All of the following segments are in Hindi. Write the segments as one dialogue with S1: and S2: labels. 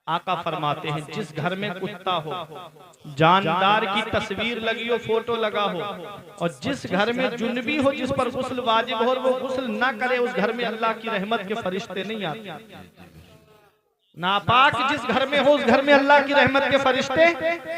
S1: आका फरमाते हैं जिस घर में कुत्ता हो, जानदार की तस्वीर लगी हो, फोटो लगा हो, और जिस घर में जुनबी हो जिस पर गुस्ल वाजिब हो और वो गुस्ल ना करे, उस घर में अल्लाह की रहमत के फरिश्ते नहीं आते। नापाक जिस घर में हो उस घर में अल्लाह की रहमत के फरिश्ते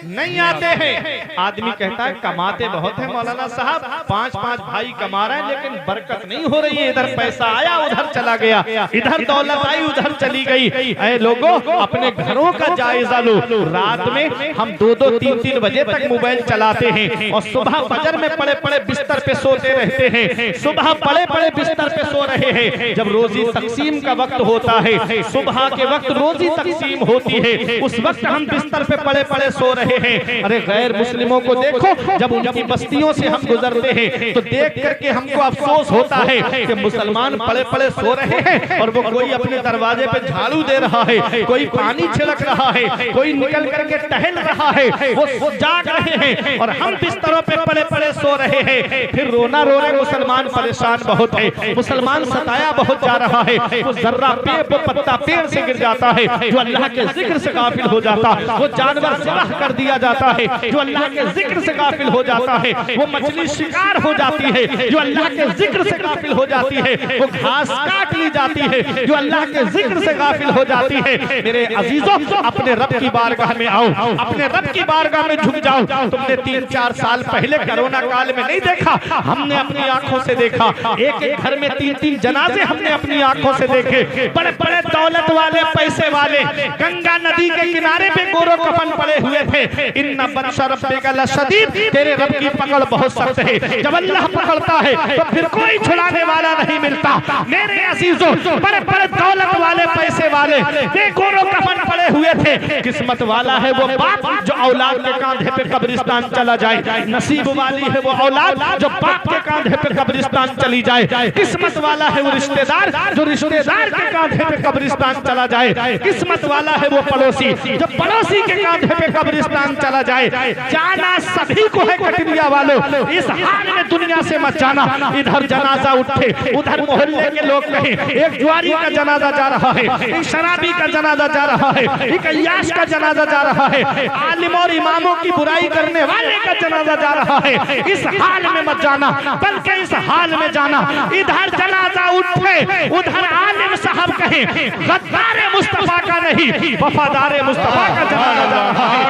S1: नहीं आते हैं। आदमी कहता है कमाते बहुत है मौलाना साहब, 5-5 भाई कमा रहे हैं लेकिन बरकत नहीं हो रही है, इधर पैसा आया उधर चला गया, इधर दौलत आई उधर चली गई। ऐ लोगों, अपने घरों का जायजा लो। रात में हम 2-2, 3-3 बजे तक मोबाइल चलाते हैं और सुबह फजर में पड़े पड़े बिस्तर पे सोते रहते हैं, सुबह पड़े पड़े बिस्तर पे सो रहे हैं। जब रोजी तकसीम का वक्त होता है, सुबह के वक्त रोजी तकसीम होती है, उस वक्त हम बिस्तर पे पड़े पड़े सो रहे हैं। अरे गैर मुस्लिमों को देखो, जब उनकी बस्तियों से हम गुजरते हैं तो देख करके हमको अफसोस होता है कि मुसलमान पड़े पड़े सो रहे हैं और वो कोई अपने दरवाजे पे झाड़ू दे रहा है, कोई पानी छिड़क रहा है, कोई निकल करके टहल रहा है, वो जाग रहे हैं और हम बिस्तरों पे पड़े पड़े सो रहे हैं। फिर रोना रो रहे मुसलमान परेशान बहुत है, मुसलमान सताया बहुत जा रहा है। वो जर्रा पेड़ पत्ता पेड़ से गिर जाता है, जो अल्लाह के जिक्र से गाफिल हो जाता, वो जानवर ज़िबाह कर दिया जाता है, जो अल्लाह के जिक्र से गाफिल हो जाता है, वो मछली शिकार हो जाती है, जो अल्लाह के जिक्र से गाफिल हो जाती है, वो घास काट ली जाती है, जो अल्लाह के जिक्र से गाफिल हो जाती है। मेरे अजीजों, अपने रब की बारगाह में आओ, अपने रब की बारगाह में झुक जाओ। तुमने 3-4 साल पहले कोरोना काल में नहीं देखा, हमने अपनी आंखों से देखा, एक एक घर में 3-3 जनाजे हमने अपनी आंखों से देखे। बड़े बड़े दौलत वाले पैसे वाले गंगा नदी के किनारे पे गोरो कफन पड़े हुए थे। इन्ना बत्श रब्बिका लशदीद, तेरे रब की पकड़ बहुत सख्त है। जब अल्लाह पकड़ता है तो फिर कोई छुड़ाने वाला नहीं मिलता। मेरे अजीजों, बड़े बड़े दौलत वाले पैसे वाले वे गोरो कफन पड़े हुए थे। किस्मत वाला है वो बाप जो औलाद के कांधे पे कब्रिस्तान चला जाए, नसीब वाली है वो औलाद जो बाप के कांधे पे कब्रिस्तान चली जाए। किस्मत वाला है वो रिश्तेदार जो रिश्तेदार के कांधे पे कब्रिस्तान चला जाए। किस्मत वाला है वो पड़ोसी जो पड़ोसी के कांधे पे कब्रिस्तान चला जाए। जाना सभी को है कटरिया वालों, इस हाल में दुनिया से मत जाना। इधर जनाजा उठे, उधर मोहल्ले के लोग कहें एक जुआरी का जनाजा जा रहा है, एक शराबी का जनाजा जा रहा है, एक अय्याश का जनाजा जा रहा है, आलिम और इमामों की बुराई करने वाले का जनाजा जा रहा है। इस हाल में मत जाना, बल्कि इस हाल में जाना इधर जनाजा उठे उधर आलिम साहब कहें गद्दार मुस्तफा का नहीं, वफादार मुस्तफा का जनाजा जा रहा है,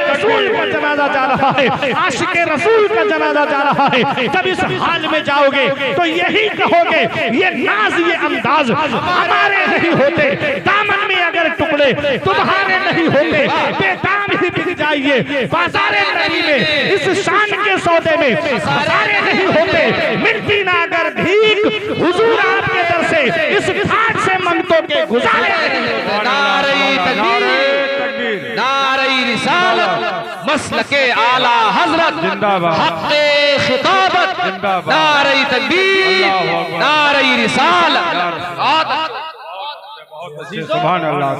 S1: रसूल का जनाजा जा रहा है, आशिक रसूल का जनाजा जा रहा है। जब इस हाल में जाओगे तो यही कहोगे ये नाज ये अंदाज हमारे नहीं होते, दामन में अगर टुकड़े तुम्हारे नहीं होते, बेदाम ही बिक जाइए बाजारे नबी में, इस शान के सौदे में हजारे नहीं होते। मिलती ना अगर भीख हुजूर आपके दर से, इस घाट से मंगतों के गुजारे
S2: नारे तकबीर, नारे रिसालत, मसलके आला हजरत जिंदाबाद, हक़े खिताबत जिंदाबाद, नारे तकबीर, नारे रिसालत।
S1: सुभान अल्लाह।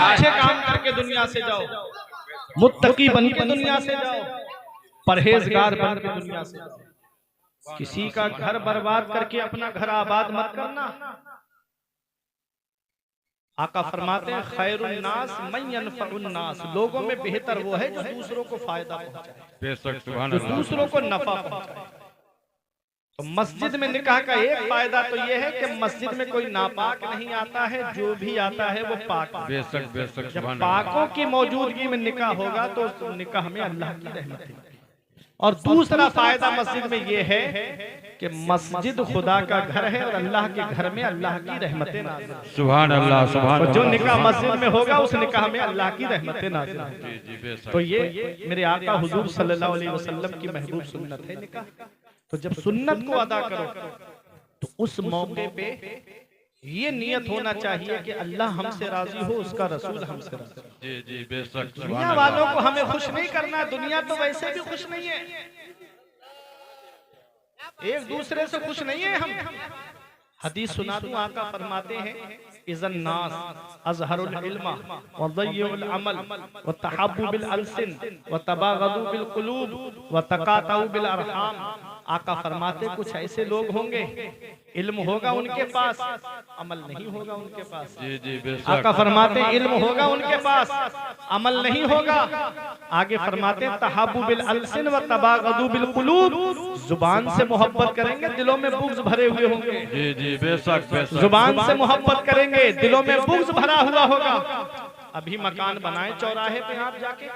S1: अच्छे काम करके दुनिया से जाओ, मुत्तकी बन के दुनिया से जाओ, परहेजगार बन के दुनिया से जाओ। किसी का घर बर्बाद करके अपना घर आबाद मत करना। आका फरमाते हैं खैरुन नास मन यनफउन नास, लोगों में बेहतर वो है जो दूसरों को फायदा पहुंचाए, जो दूसरों को नफा पहुंचाए। तो मस्जिद में निकाह का एक फायदा तो ये है कि मस्जिद में कोई नापाक नहीं आता है, जो भी आता है वो पाक।
S3: बेशक बेशक,
S1: जब पाकों की मौजूदगी में निकाह होगा तो निकाह में अल्लाह की रहमत है। और दूसरा फायदा मस्जिद में ये है कि मस्जिद खुदा का घर है और अल्लाह के घर में अल्लाह की रहमतें नाज़िल।
S3: सुभान अल्लाह, सुभान अल्लाह।
S1: जो निकाह मस्जिद में होगा उस निकाह में अल्लाह की रहमतें नाज़िल होंगी। तो ये मेरे आका हुजूर सल्लल्लाहु अलैहि वसल्लम की महबूब सुन्नत है निकाह। तो जब सुन्नत को अदा करो तो उस मौके पे ये नियत होना चाहिए कि अल्लाह हमसे राजी हो, उसका रसूल हमसे राजी।
S3: जी जी बेशक।
S1: दुनिया वालों को हमें खुश नहीं करना, दुनिया तो वैसे भी खुश नहीं है, एक दूसरे से खुश नहीं है हम। हदीस सुना दूं, आका फरमाते हैं इज़न नास अज़हरुल इल्म व ज़य्युल अमल व तहब्बु बिल अलसिन व तबागदु बिल कुलूब व तकातउ बिल अरहाम। आका फरमाते कुछ ऐसे लोग होंगे, इल्म होगा उनके पास, अमल नहीं होगा उनके पास।
S3: जी जी बेशक।
S1: आका फरमाते इल्म होगा उनके पास, अमल नहीं होगा। आगे फरमाते तहब्बु बिल अलसिन व तबागदु बिल कुलूब, जुबान से मोहब्बत करेंगे, दिलों में बुग़्ज़ भरे हुए होंगे।
S3: जी जी बेशक बेशक।
S1: जुबान से मोहब्बत करेंगे, दिलों में बुग़्ज़ भरा हुआ होगा। अभी मकान बनाए चौराहे पे आप जाके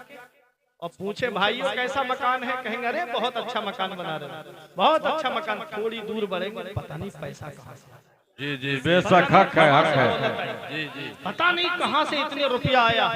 S1: और पूछे भाइयों कैसा मकान है, कहेंगे अरे बहुत अच्छा मकान बना रहे हैं, बहुत अच्छा मकान। थोड़ी दूर बढ़ेंगे, पता नहीं पैसा कहाँ से,
S3: जी जी बेशक, हक है हक है। जी जी
S1: पता नहीं कहाँ से इतने रुपया आया।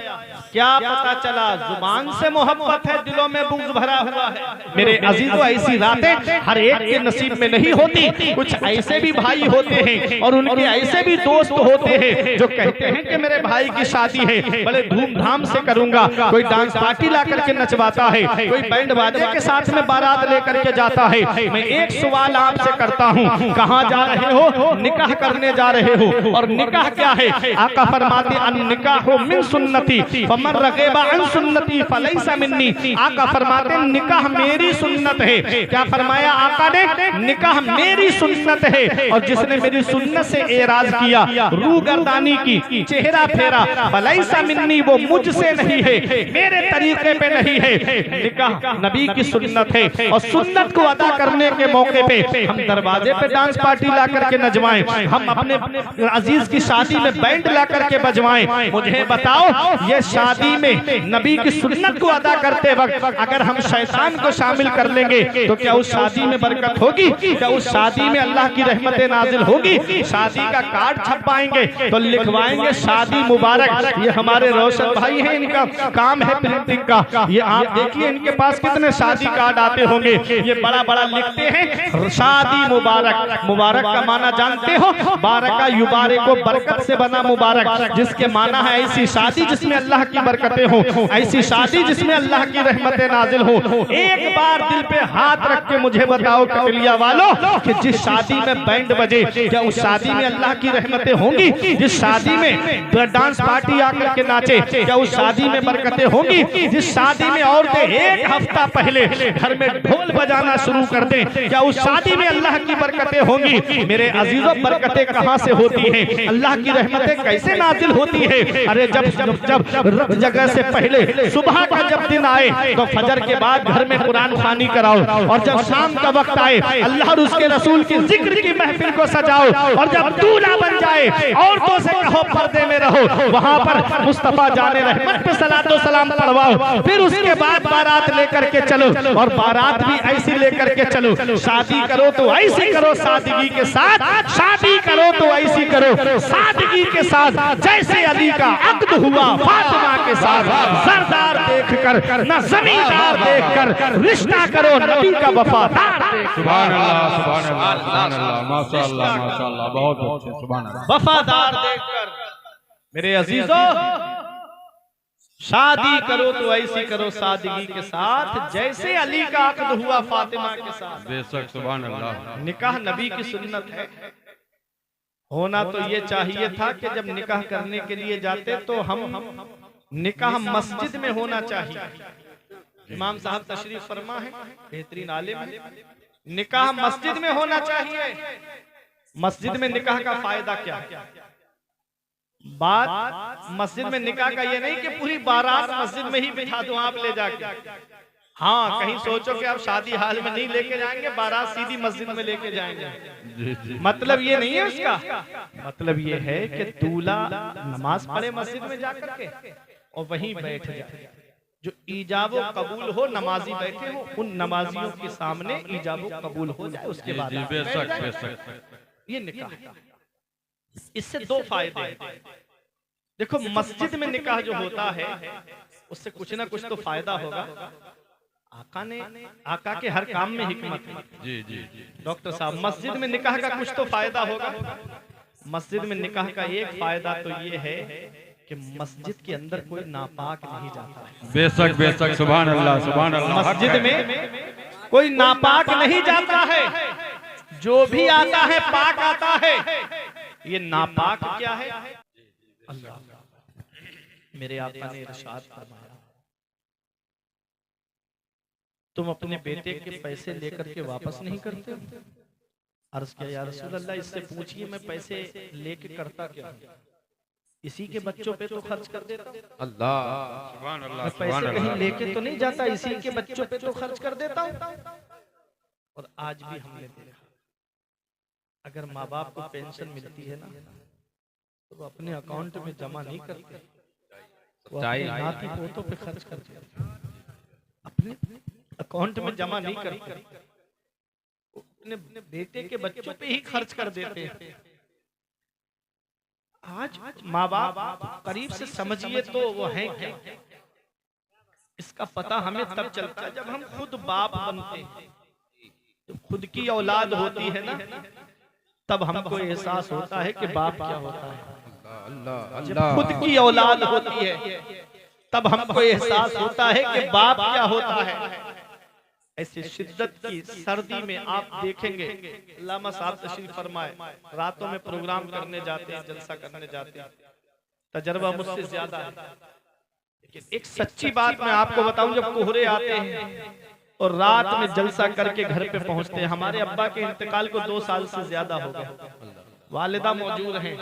S1: क्या पता चला जुबान से मोहब्बत है, दिलों में बुग़्ज़ भरा हुआ है। मेरे अजीजों, ऐसी रातें हर एक के नसीब में नहीं होती। कुछ ऐसे भी भाई होते हैं और उनके ऐसे भी दोस्त होते हैं जो कहते हैं कि मेरे भाई की शादी है, बड़े धूमधाम से करूंगा। कोई डांस पार्टी ला करके नचवाता है, कोई बैंड बाजे के साथ में बारात लेकर के जाता है। मैं एक सवाल आपसे करता हूँ, कहाँ जा रहे हो? निकाह करने जा रहे हो। और निकाह क्या है? आका फरमाते अन निकाहु मिन सुन्नती फमन रग़िबा अन सुन्नती फलैसा मिन्नी। आका फरमाते निकाह मेरी सुन्नत है। क्या फरमाया आका ने? निकाह मेरी सुन्नत है, और जिसने मेरी सुन्नत से एराज किया, रूह गर्दानी की, चेहरा फेरा, फलैसा मिन्नी, वो मुझसे नहीं है, मेरे तरीके पे नहीं है। निकाह नबी की सुन्नत है, और सुन्नत को अदा करने के मौके पे हम दरवाजे पे डांस पार्टी ला करके नजवाएं, हम अपने अजीज की शादी में बैंड ला करके बजवाएं। मुझे बताओ, ये शादी में नबी की सुन्नत को अदा करते वक्त अगर हम शैतान को शामिल कर लेंगे तो क्या उस शादी में बरकत होगी? क्या उस शादी में अल्लाह की रहमतें नाजिल होगी? शादी का कार्ड छपवाएंगे तो लिखवाएंगे शादी मुबारक। ये हमारे रोशन भाई हैं, इनका काम है प्रिंटिंग का। ये आप देखिए इनके पास कितने शादी कार्ड आते होंगे। ये बड़ा बड़ा लिखते हैं शादी मुबारक। मुबारक का माना जानते हो? बारका युबारे को बरकत से बना मुबारक, जिसके माना है ऐसी शादी जिसमें अल्लाह की बरकतें हो, ऐसी शादी जिसमें अल्लाह की रहमतें नाजिल हो। एक बार दिल पे हाथ रख के मुझे बताओ कटलिया वालों कि जिस शादी में बैंड बजे, क्या उस शादी में अल्लाह की रहमतें होंगी? जिस शादी में डांस पार्टी आकर के नाचे, क्या उस शादी में बरकतें होंगी? जिस शादी में औरतें एक हफ्ता पहले घर में ढोल बजाना शुरू कर दें, क्या उस शादी में अल्लाह की बरकतें होंगी? मेरे अजीजों, बरकतें कहाँ से होती हैं? अल्लाह की रहमतें कैसे नाजिल होती है? अरे जब जब जब जगह से पहले सुबह का जब दिन आए तो फजर के बाद घर में कुरान खानी कराओ, और जब शाम का वक्त आए अल्लाह और उसके रसूल की जिक्र की महफिल को सजाओ, और जब दूल्हा बन जाए औरतों से कहो पर्दे में रहो, वहां पर मुस्तफा जाने रहमत पे सलातो सलाम पढ़वाओ। फिर उसके बाद बारात लेकर के चलो, और बारात भी ऐसी लेकर के चलो। शादी करो तो ऐसी करो सादगी के साथ, शादी करो तो ऐसी करो सादगी के साथ जैसे अली का अक्द हुआ फातिमा के साथ। सरदार देखकर न जमींदार देखकर रिश्ता करो नबी का वफादार।
S3: सुभान अल्लाह सुभान अल्लाह सुभान अल्लाह, माशाअल्लाह माशाअल्लाह, बहुत अच्छे, सुभान अल्लाह।
S1: वफादार देखकर मेरे अजीजों, शादी करो तो ऐसी करो सादगी के साथ जैसे अली का अक्द हुआ फातिमा के साथ।
S3: बेशक सुभान अल्लाह।
S1: निकाह नबी की सुन्नत है। होना तो ये चाहिए था कि जब निकाह करने के लिए जाते तो हम निकाह मस्जिद में होना चाहिए। इमाम साहब तशरीफ फरमा है, बेहतरीन आलिम है। निकाह मस्जिद में होना चाहिए। मस्जिद में निकाह का फायदा क्या है? बात मस्जिद में निकाह का ये नहीं कि पूरी बारात मस्जिद में ही बिठा दो आप ले जाके। हाँ, कहीं सोचो कि आप शादी हाल में नहीं लेके जाएंगे, बारात सीधी मस्जिद में लेके जाएंगे।
S3: जी जी
S1: मतलब ये नहीं है उसका। मतलब ये है कि दूल्हा नमाज पढ़े मस्जिद में जाकर के और वहीं बैठ जाए। जो ईजाब व कबूल हो, नमाजी बैठे हो, उन नमाजियों के सामने ईजाब व कबूल हो जाए, उसके बाद
S3: बेशक बेशक।
S1: ये निकाह। इससे दो फायदे हैं। देखो, मस्जिद में निकाह जो होता है उससे कुछ ना कुछ तो फायदा होगा। आका के हर काम में हिकमत है।
S3: जी जी जी
S1: डॉक्टर साहब, मस्जिद में निकाह का कुछ तो फायदा होगा। मस्जिद में निकाह का एक फायदा तो ये है कि मस्जिद के अंदर कोई नापाक नहीं जाता है।
S3: बेशक बेशक, सुभान अल्लाह सुभान अल्लाह।
S1: मस्जिद में कोई नापाक नहीं जाता है। जो भी आता है पाक आता है, ये नापाक क्या है? अल्लाह मेरे आका ने इरशाद फरमाया, तुम अपने बेटे के पैसे लेकर के वापस नहीं करते? अर्ज किया या रसूल अल्लाह, इससे पूछिए मैं पैसे लेके करता क्या? इसी के बच्चों पे तो खर्च कर देता।
S2: अल्लाह
S1: मैं पैसे कहीं लेके तो नहीं जाता, इसी के बच्चों पे तो खर्च कर देता हूँ। और आज भी हमने देखा, अगर माँ बाप को पेंशन मिलती है ना तो वो अपने अकाउंट में जमा नहीं करते, वो अपने नाती पोतों पे खर्च करते, अपने अकाउंट में जमा नहीं करते, अपने बेटे के बच्चों पे ही खर्च कर देते हैं। आज माँ बाप करीब से समझिए तो वो है क्या, इसका पता हमें तब चलता है जब हम खुद बाप बनते हैं। तो खुद की औलाद होती है ना, तब हमको एहसास होता है कि बाप क्या होता है। जब खुद की औलाद होती है तब हमको एहसास होता है कि बाप क्या होता है। ऐसे शिद्दत की सर्दी में आप देखेंगे, अल्लामा साहब तशरीफ फरमाए, रातों में प्रोग्राम करने जाते हैं, जलसा करने जाते हैं, तजर्बा मुझसे ज्यादा है। लेकिन एक सच्ची बात मैं आपको बताऊं, जब कोहरे आते हैं और रात में जलसा करके घर पे पहुंचते हैं, हमारे अब्बा के इंतकाल को 2 साल से ज्यादा हो गया, वालिदा मौजूद हैं,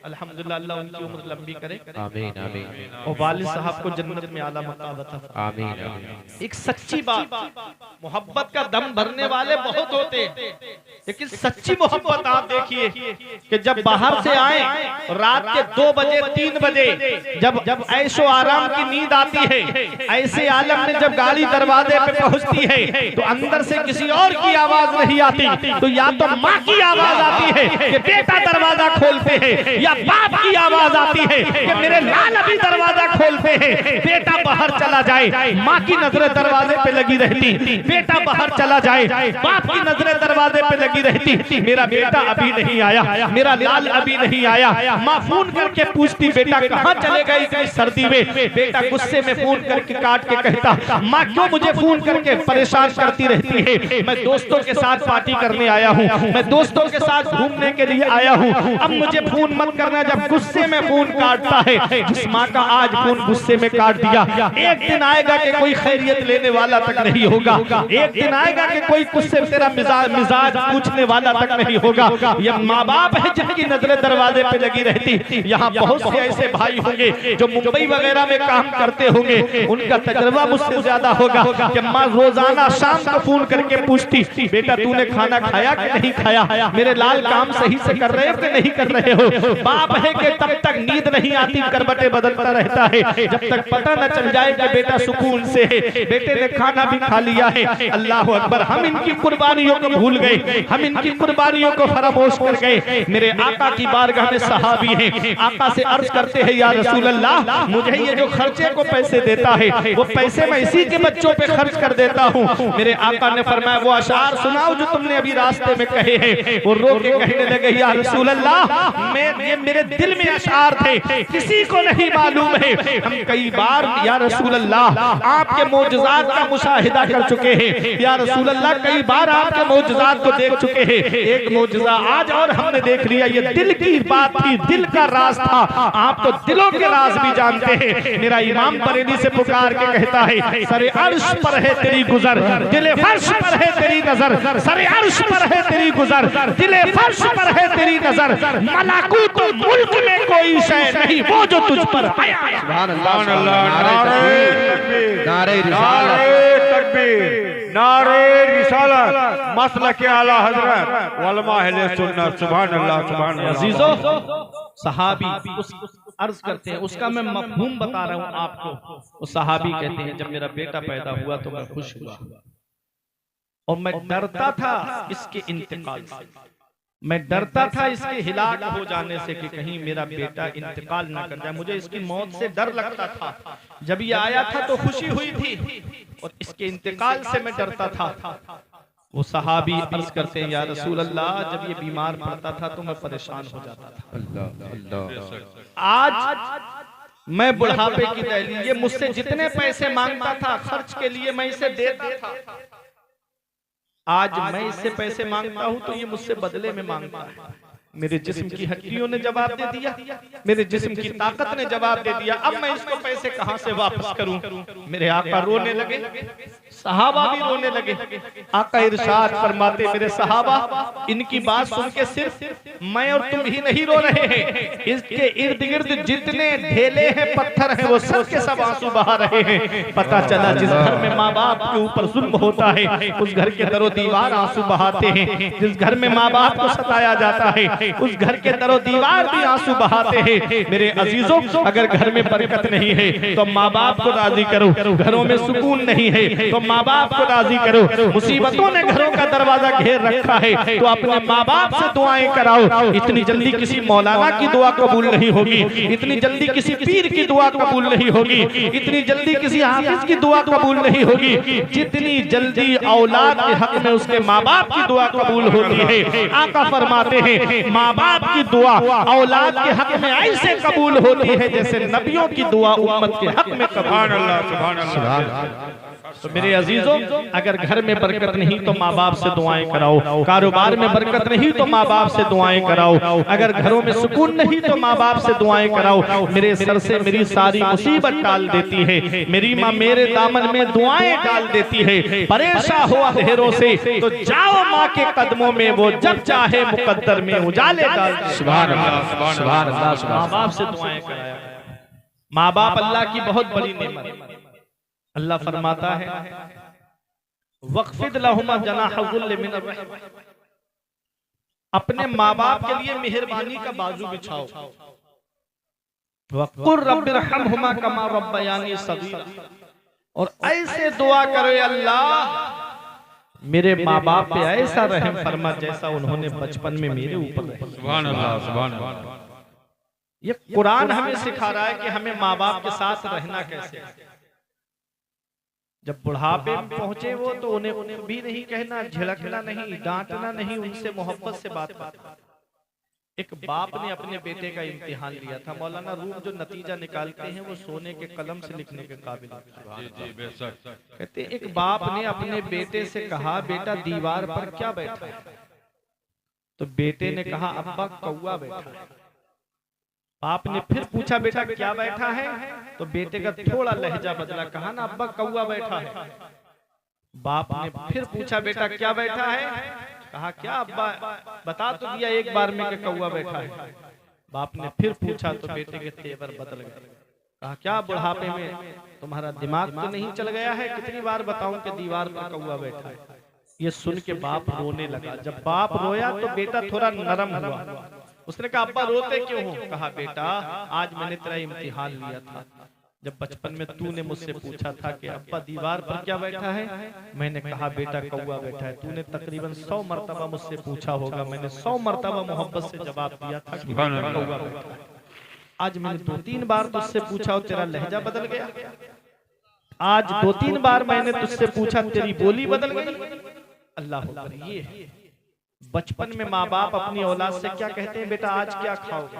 S1: अल्हम्दुलिल्लाह, अल्लाह उनकी उम्र लंबी करे, आमीन आमीन, और वालिद साहब को जन्नत में आला मकाम अता फरमाए, आमीन आमीन। एक सच्ची बात, मोहब्बत का दम भरने वाले बहुत होते हैं, लेकिन सच्ची मोहब्बत आप देखिए कि जब बाहर से आए रात के 2 बजे 3 बजे जब ऐशो आराम की नींद आती है, ऐसे आलम में जब गाड़ी दरवाजे पे पहुंचती है तो अंदर से किसी और की आवाज नहीं आती, तो या तो माँ की आवाज आती है कि बेटा दरवाजा खोलते हैं, या बाप की आवाज आती है कि मेरे लाल अभी दरवाजा खोलते हैं, बेटा बाहर चला जाए। माँ की नजरें दरवाजे पे लगी रहती, बेटा बाहर चला जाए, बाप की नजरें दरवाजे पे लगी रहती, मेरा बेटा अभी नहीं आया, मेरा लाल अभी नहीं आया। माँ फोन करके पूछती, बेटा कहाँ चले गए इतनी सर्दी में? बेटा गुस्से में फोन करके काट के कहता, माँ क्यों मुझे फोन करके परेशान करती रहती है? मैं दोस्तों के साथ पार्टी करने आया हूँ, मैं दोस्तों के साथ घूमने के लिए आया हूँ, अब मुझे फोन मत करना। जब गुस्से में फोन काटता है, जिस माँ का आज फोन गुस्से में काट दिया, एक दिन आएगा कि कोई खैरियत लेने वाला तक नहीं होगा, एक दिन आएगा कि कोई गुस्से में तेरा मिजाज पूछने वाला तक नहीं होगा। ये माँ बाप है जिनकी नजरें दरवाजे पे लगी रहती। यहाँ बहुत से ऐसे भाई होंगे जो मुंबई वगैरह में काम करते होंगे, उनका तजर्बा मुझसे ज्यादा होगा कि माँ रोजाना शाम को फोन करके पूछती, बेटा तूने खाना खाया कि नहीं खाया, मेरे लाल काम सही से कर रहे हो कि नहीं कर रहे हो? बाप है कि तब तक नींद नहीं आती, करवटें बदलता रहता है, जब तक पता न चल जाए कि बेटा सुकून से है, बेटे ने खाना भी खा लिया है। अल्लाह अकबर, हम इनकी कुर्बानियों को भूल गए, हम इनकी कुर्बानियों को फरामोश कर गए। मेरे आका की बारगाह में सहाबी हैं, आका से अर्ज करते हैं, या रसूल अल्लाह, मुझे ये जो खर्चे को पैसे देता है वो पैसे मैं इसी के बच्चों पे खर्च कर देता हूँ। मेरे आका ने फरमाया, वो अशार सुनाओ जो तुमने अभी रास्ते में कहे हैं। वो रो के कहने लगे, या रसूल अल्लाह, ये मेरे दिल में अशार थे, किसी को नहीं मालूम है। हम कई बार या रसूल अल्लाह आपके मौजज़ात का मुशाहिदा कर चुके हैं, या रसूल अल्लाह कई बार आपके मौजज़ात को देख चुके हैं। एक मौजज़ा आज और हमने देख लिया, ये दिल की बात थी, दिल का राज था। आप तो दिलों के राज भी जानते हैं। मेरा इमाम बरेली से पुकार के कहता है, सरे अर्श पर है तेरी गुजर, दिले फर्श पर है तेरी नजर, सरे अर्श पर है तेरी गुजर, दिले फर्श पर है तेरी नजर, मलाकूत मुल्क में कोई शय नहीं वो जो तुझ पर आया।
S2: सुभान अल्लाह, नारे तकबीर, नारे तकबीर, नारे रिसालत, मसलक आला हजरत वलमा अहले सुन्नत। सुभान अल्लाह, सुभान अल्लाह।
S1: अजीजों, सहाबी उस अर्ज करते हैं, उसका मैं मफहूम बता रहा हूँ आपको। वो सहाबी कहते हैं, जब मेरा बेटा पैदा हुआ तो मैं खुश हुआ और मैं डरता था इसके इंतकाल से, मैं डरता था इसके हिलाक हो जाने से कि कहीं मेरा बेटा इंतकाल ना कर जाए, मुझे इसकी मौत से डर लगता था। जब ये आया था तो खुशी हुई थी और इसके इंतकाल से मैं डरता था। वो सहाबी अर्ज करते हैं, या रसूल अल्लाह, जब ये बीमार पड़ता था तो मैं परेशान हो जाता था। अल्लाह, आज मैं बुढ़ापे की दहलीज, ये मुझसे जितने पैसे मांगता था खर्च के लिए मैं इसे देता था, आज मैं इससे पैसे मांगता हूं तो ये मुझसे बदले में मांगता है। मेरे जिस्म की हड्डियों ने जवाब दे दिया, मेरे जिस्म की ताकत ने जवाब दे दिया, अब मैं इसको पैसे कहां से वापस करूं। मेरे आका रोने लगे, सहाबा भी रोने लगे। आका इरशाद फरमाते, मेरे सहाबा इनकी बात सुन के सिर्फ मैं और तुम ही नहीं रो रहे हैं, इसके इर्द गिर्द जितने ढेले हैं, पत्थर हैं, वो सब के सब आंसू बहा रहे हैं। पता चला जिस घर में माँ बाप के ऊपर जुल्म होता है उस घर के दरो दीवार आंसू बहाते हैं। जिस घर में माँ बाप को सताया जाता है उस घर के दरो दीवार भी आंसू बहाते हैं। मेरे अजीजों, अगर घर में बरकत नहीं है तो माँ बाप को राजी करो। घरों में सुकून नहीं है तो माँ बाप को राजी करो। मुसीबतों ने घरों का दरवाजा घेर रखा है तो अपने माँ बाप से दुआएं कराओ। इतनी जल्दी किसी मौलाना की दुआ कबूल नहीं होगी, इतनी जल्दी किसी पीर की दुआ कबूल नहीं होगी, इतनी जल्दी किसी हाफिज की दुआ कबूल नहीं होगी। जितनी जल्दी औलाद के हक में उसके माँ बाप की दुआ कबूल होती है, आका फरमाते हैं माँ बाप की दुआ औलाद के हक में ऐसे कबूल होती है जैसे नबियों की दुआ उम्मत के हक में कबूल। तो मेरे अजीजों, अगर घर में बरकत नहीं तो माँ बाप से दुआएं कराओ। कारोबार में बरकत नहीं तो माँ बाप से दुआएं कराओ। अगर घरों में सुकून नहीं तो माँ बाप से दुआएं कराओ। मेरे सर से मेरी सारी मुसीबत टाल देती है मेरी माँ, मेरे दामन में दुआएं डाल देती है। परेशान हो अंधेरों से तो जाओ माँ के कदमों में, वो जब चाहे मुकद्दर में उजाले डाल। सुभान अल्लाह, सुभान अल्लाह। माँ बाप से दुआएं कराया। माँ बाप अल्लाह की बहुत बड़ी नेमत। अल्लाह फरमाता है वक़्फ़िद लहुमा जनाहुल मिन अर्रहम, अपने माँ बाप के लिए मेहरबानी का बाजू बिछाओ। वक़ुल रब्बिरहमहुमा कमा रब्बयानी सगीरा, और ऐसे दुआ करो अल्लाह मेरे माँ बाप पे ऐसा रहम फरमा जैसा उन्होंने बचपन में मेरे ऊपर।
S3: सुभान अल्लाह, सुभान अल्लाह।
S1: ये कुरान हमें सिखा रहा है कि हमें माँ बाप के साथ रहना कैसे। जब बुढ़ापे में पहुंचे वो तो उन्हें भी नहीं कहना, झिड़कना नहीं, डांटना नहीं, उनसे मोहब्बत से बात करना। एक बाप ने अपने बेटे का इम्तिहान लिया था। मौलाना रूम जो नतीजा निकालते हैं वो सोने के कलम से लिखने के काबिल। कहते एक बाप ने अपने बेटे से कहा, बेटा दीवार पर क्या बैठा है? तो बेटे ने कहा, अब्बा कौवा बैठा है। बाप ने फिर पूछा, बेटा क्या बैठा है? तो बेटे का थोड़ा लहजा बदला, कहा ना अब्बा कौवा बैठा है। बाप ने फिर पूछा, बेटा क्या बैठा है? कहा क्या अब्बा, बता तो दिया एक बार में कि कौवा बैठा है। बाप ने फिर पूछा तो बेटे के तेवर बदल गए। कहा क्या बुढ़ापे में तुम्हारा दिमाग तो नहीं चल गया है? कितनी बार बताऊं कि दीवार पर कौवा बैठा है? ये सुन के बाप रोने लगा। जब बाप रोया तो बेटा थोड़ा नरम हुआ। उसने कहा अब्बा रोते क्यों हो? कहा बेटा आज मैंने तेरा इम्तिहान लिया था। जब बचपन में तूने मुझसे पूछा था कि अब्बा दीवार पर क्या बैठा है, मैंने कहा बेटा कौवा बैठा है। तूने तकरीबन 100 मरतबा मुझसे पूछा होगा, मैंने 100 मरतबा मोहब्बत से जवाब दिया था कि कौवा बैठा है। आज मैंने 2-3 बार तुझसे पूछा और तेरा लहजा बदल गया। आज 2-3 बार मैंने तुझसे पूछा, तेरी बोली बदल गई। अल्लाह, ये बचपन में माँ बाप अपनी औलाद से क्या कहते हैं, बेटा आज क्या खाओगे?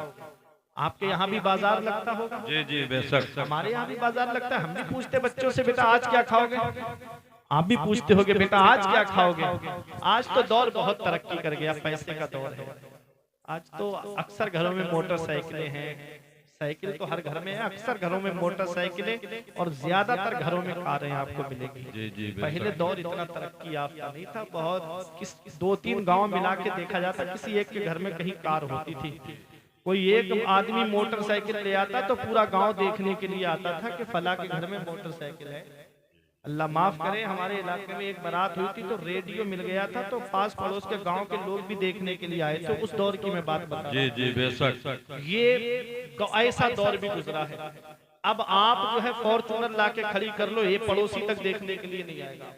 S1: आपके यहाँ भी बाजार लगता होगा।
S3: जी जी बेशक,
S1: हमारे यहाँ भी बाजार लगता है। हम भी पूछते बच्चों से, बेटा आज क्या खाओगे? आप भी पूछते होगे, बेटा आज क्या खाओगे? आज तो दौर बहुत तरक्की कर गया, पैसे का दौर है। आज तो अक्सर घरों में मोटरसाइकिलें हैं, साइकिल तो हर घर में है, अक्सर घरों में मोटरसाइकिलें और ज्यादातर घरों में कारें आपको मिलेगी। पहले दौर इतना तरक्की याफ्ता नहीं था। बहुत 2-3 गांव मिला के देखा जाता, किसी एक के घर में कहीं कार होती थी। कोई एक आदमी मोटरसाइकिल ले आता तो पूरा गांव देखने के लिए आता था कि फला के घर में मोटरसाइकिल है। अल्लाह माफ करे, हमारे इलाके में एक बारात हुई थी तो रेडियो मिल गया था, तो पास पड़ोस के गांव के लोग भी देखने के लिए आए थे। उस दौर की मैं बात बता रहा हूं।
S3: जी बेशक,
S1: ये ऐसा दौर भी गुजरा है। अब आप जो है फॉर्च्यूनर लाके खड़ी कर लो, ये पड़ोसी तक देखने के लिए नहीं आएगा।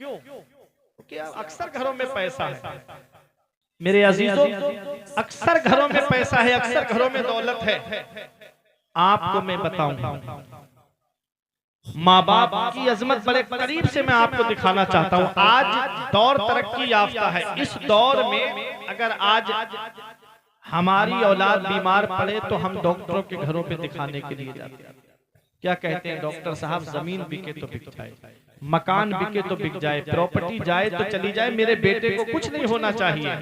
S1: क्यों? क्योंकि अक्सर घरों में पैसा है। मेरे अजीजों, अक्सर घरों में पैसा है, अक्सर घरों में दौलत है। आपको मैं बताऊं, माँ बाप की अजमत बड़े करीब से मैं आपको दिखाना चाहता हूँ। आज दौर तरक्की याफ्ता है। इस दौर में अगर आज हमारी औलाद बीमार पड़े तो हम डॉक्टरों के घरों पे दिखाने के लिए जाते हैं। क्या कहते हैं डॉक्टर साहब, जमीन बिके तो बिक जाए, मकान बिके तो बिक जाए, प्रॉपर्टी जाए तो चली जाए, मेरे बेटे को कुछ नहीं होना चाहिए।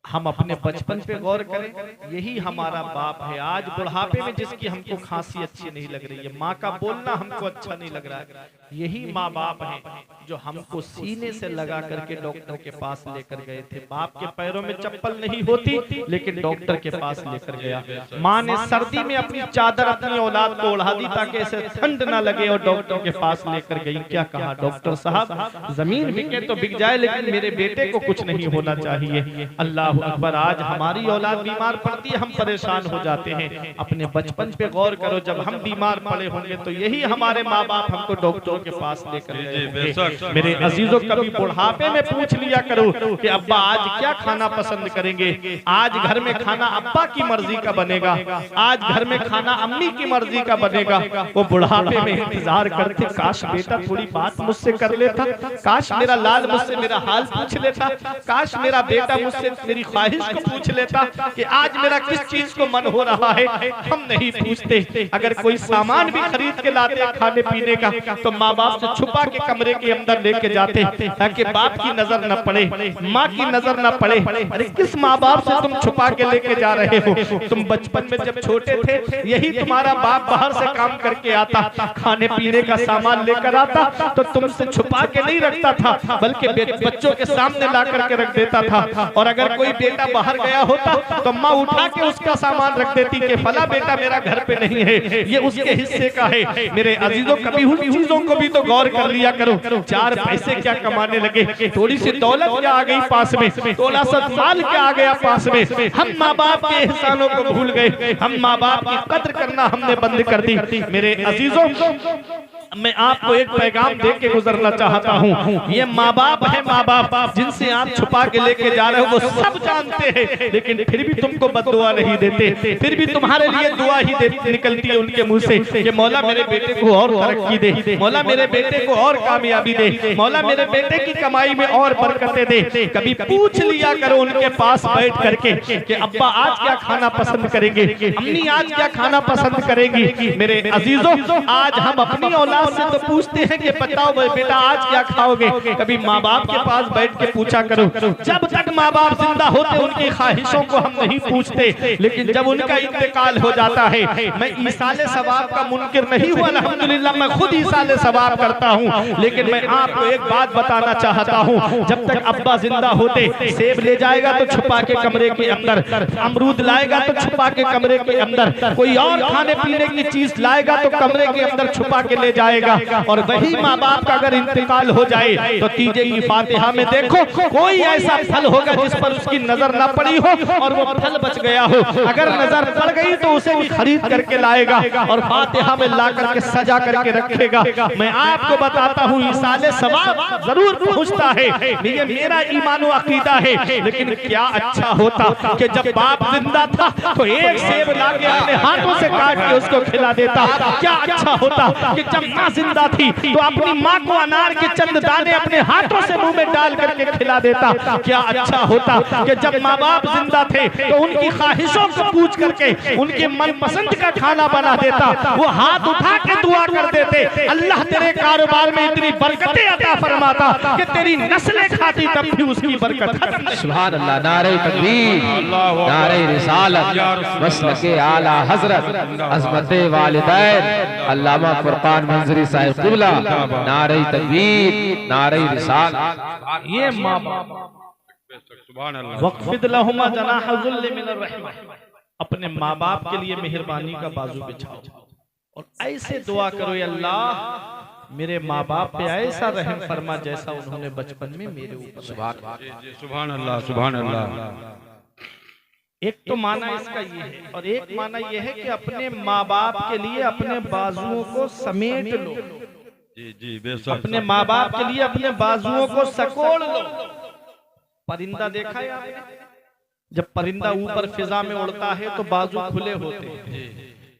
S1: हम अपने बचपन पे गौर करें, यही हमारा बाप है। आज बुढ़ापे में जिसकी हमको खांसी अच्छी नहीं लग रही है, माँ का बोलना हमको अच्छा नहीं लग रहा है, यही माँ बाप है जो हमको सीने से लगा करके डॉक्टर के पास लेकर गए थे। बाप के पैरों में चप्पल नहीं होती लेकिन डॉक्टर के पास लेकर गया। माँ ने सर्दी में अपनी चादर अपनी औलाद को ओढ़ा दी ताकि इसे ठंड ना लगे और डॉक्टर के पास लेकर गई। क्या कहा डॉक्टर साहब, जमीन बिके तो बिक जाए लेकिन मेरे बेटे को कुछ नहीं होना चाहिए। अल्लाह अकबर। आज हमारी औलाद बीमार पड़ती है, हम परेशान हो जाते हैं। अपने बचपन पे गौर करो, जब हम बीमार पड़े होंगे तो यही हमारे माँ बाप हमको डॉक्टर के पास लेकर गए। मेरे अजीजों, कभी बुढ़ापे में पूछ लिया करो कि अब्बा आज क्या खाना पसंद करेंगे। आज घर में खाना अब्बा की मर्जी का बनेगा, आज घर में खाना अम्मी की मर्जी का बनेगा। वो बुढ़ापे में इंतजार करते, काश बेटा थोड़ी बात मुझसे कर लेता, काश मेरा लाल मुझसे मेरा हाल पूछ लेता, काश मेरा बेटा मुझसे मेरी ख्वाहिश को पूछ लेता कि आज मेरा किस चीज को मन हो रहा है। हम नहीं पूछते। अगर कोई सामान भी खरीद के लाते खाने पीने का तो माँ बाप से छुपा के कमरे के अंदर लेके जाते ताकि बाप की नजर न पड़े, माँ की नजर न पड़े। अरे किस माँ बाप से तुम छुपा के लेके जा रहे हो? तुम बचपन में जब छोटे थे यही तुम्हारा बाप बाहर से काम करके आता, खाने पीने का सामान लेकर आता तो तुमसे छुपा के नहीं रखता था बल्कि बच्चों के सामने ला करके रख देता था। और अगर कोई बेटा बाहर गया होता तो माँ उठा के उसका सामान रख देती कि फला बेटा मेरा घर पे नहीं है, ये उसके हिस्से का है। मेरे अजीजों, कभी उन चीजों को भी तो गौर कर लिया करो। चार पैसे क्या कमाने लगे, थोड़ी सी दौलत क्या आ गई पास में, थोड़ा सा माल क्या आ गया पास में, हम माँ बाप के एहसानों को भूल गए, हम माँ बाप की कद्र करना हमने बंद कर दी। मेरे अजीजों, मैं आपको एक पैगाम दे के गुजरना चाहता हूँ। ये माँ बाप है, माँ बाप जिनसे आप छुपा के लेके जा रहे हो वो सब जानते हैं, लेकिन फिर भी तुमको बद्दुआ नहीं देते, फिर भी तुम्हारे लिए दुआ ही निकलती है उनके मुंह से कि मौला मेरे बेटे को और तरक्की दे, मौला मेरे बेटे को और कामयाबी दे, मौला मेरे बेटे की कमाई में और बरकतें दे। कभी पूछ लिया करो उनके पास बैठ करके कि अब्बा आज क्या खाना पसंद करेंगे, अम्मी आज क्या खाना पसंद करेंगी। मेरे अजीजों, आज हम अपनी औलाद से तो पूछते हैं कि बताओ बेटा आज क्या खाओगे। कभी माँ बाप के पास बैठ के पूछा करो। जब तक माँ बाप जिंदा होते उनकी ख्वाहिशों को हम नहीं पूछते, लेकिन जब उनका इंतकाल हो जाता है, मैं ईसाले सवाब का मुनकिर नहीं हुआ, अल्हम्दुलिल्लाह मैं खुद ईसाले सवाब करता हूँ। लेकिन मैं आपको एक बात बताना चाहता हूँ, जब तक अब्बा जिंदा होते सेब ले जाएगा तो छुपा के कमरे के अंदर, अमरूद लाएगा तो छुपा के कमरे के अंदर, कोई और खाने पीने की चीज लाएगा तो कमरे के अंदर छुपा के ले जाएगा। और वही माँ बाप का अगर इंतकाल हो जाए तो तीजे की फातिहा में देखो कोई ऐसा फल होगा जिस पर उसकी नजर न पड़ी हो और वो फल बच गया हो। अगर नजर पड़ गई तो उसे भी खरीद करके लाएगा और फातिहा में ला करके सजा करके रखेगा। मैं आपको बताता हूँ ईसाले सवाब जरूर पहुँचता है, ये मेरा ईमान व अकीदा है। लेकिन क्या अच्छा होता कि जब बाप जिंदा था तो एक सेब ला के अपने हाथों से काट के उसको खिला देता। क्या अच्छा होता कि जब माँ जिंदा थी तो अपनी माँ को अनार के चंद दाने अपने हाथों से मुंह में डाल करके खिला देता। क्या अच्छा होता कि जब माँ बाप जिंदा थे तो उनकी ख्वाहिशों को पूछ करके उनके मनपसंद का खाना बना देता। वो हाथ उठा के दुआ कर देते, अल्लाह तेरे कारोबार में इतनी बरकतें अता फरमाता कि तेरी नस्लें खाती तब भी उसकी बरकत खत्म नहीं।
S4: सुभान अल्लाह। नारे तकबीर, नारे रिसालत, मसलके आला हजरत अज़मते वालिदैन अल्लामा फुरकान मंजरी साहिब क़िबला, नारे तकबीर, नारे रिसालत।
S1: ये माँ बाप वक़्फ़िद लहुमा जनाह ज़ुल्ल मिनर रहमा, अपने माँ बाप के लिए मेहरबानी का बाजू बिछाओ और ऐसे दुआ करो, अल्लाह मेरे माँ बाप पे ऐसा रहम फरमा जैसा उन्होंने बचपन में मेरे ऊपर।
S2: सुभान अल्लाह, सुभान अल्लाह।
S1: एक तो माना इसका ये है और एक माना ये है कि अपने माँ बाप के लिए अपने बाजुओं को समेट लो।
S2: जी जी बेशक।
S1: अपने माँ बाप के लिए अपने बाजुओं को सकोड़ लो। परिंदा देखा है आपने? जब परिंदा ऊपर फिजा में उड़ता है तो बाजू खुले होते हैं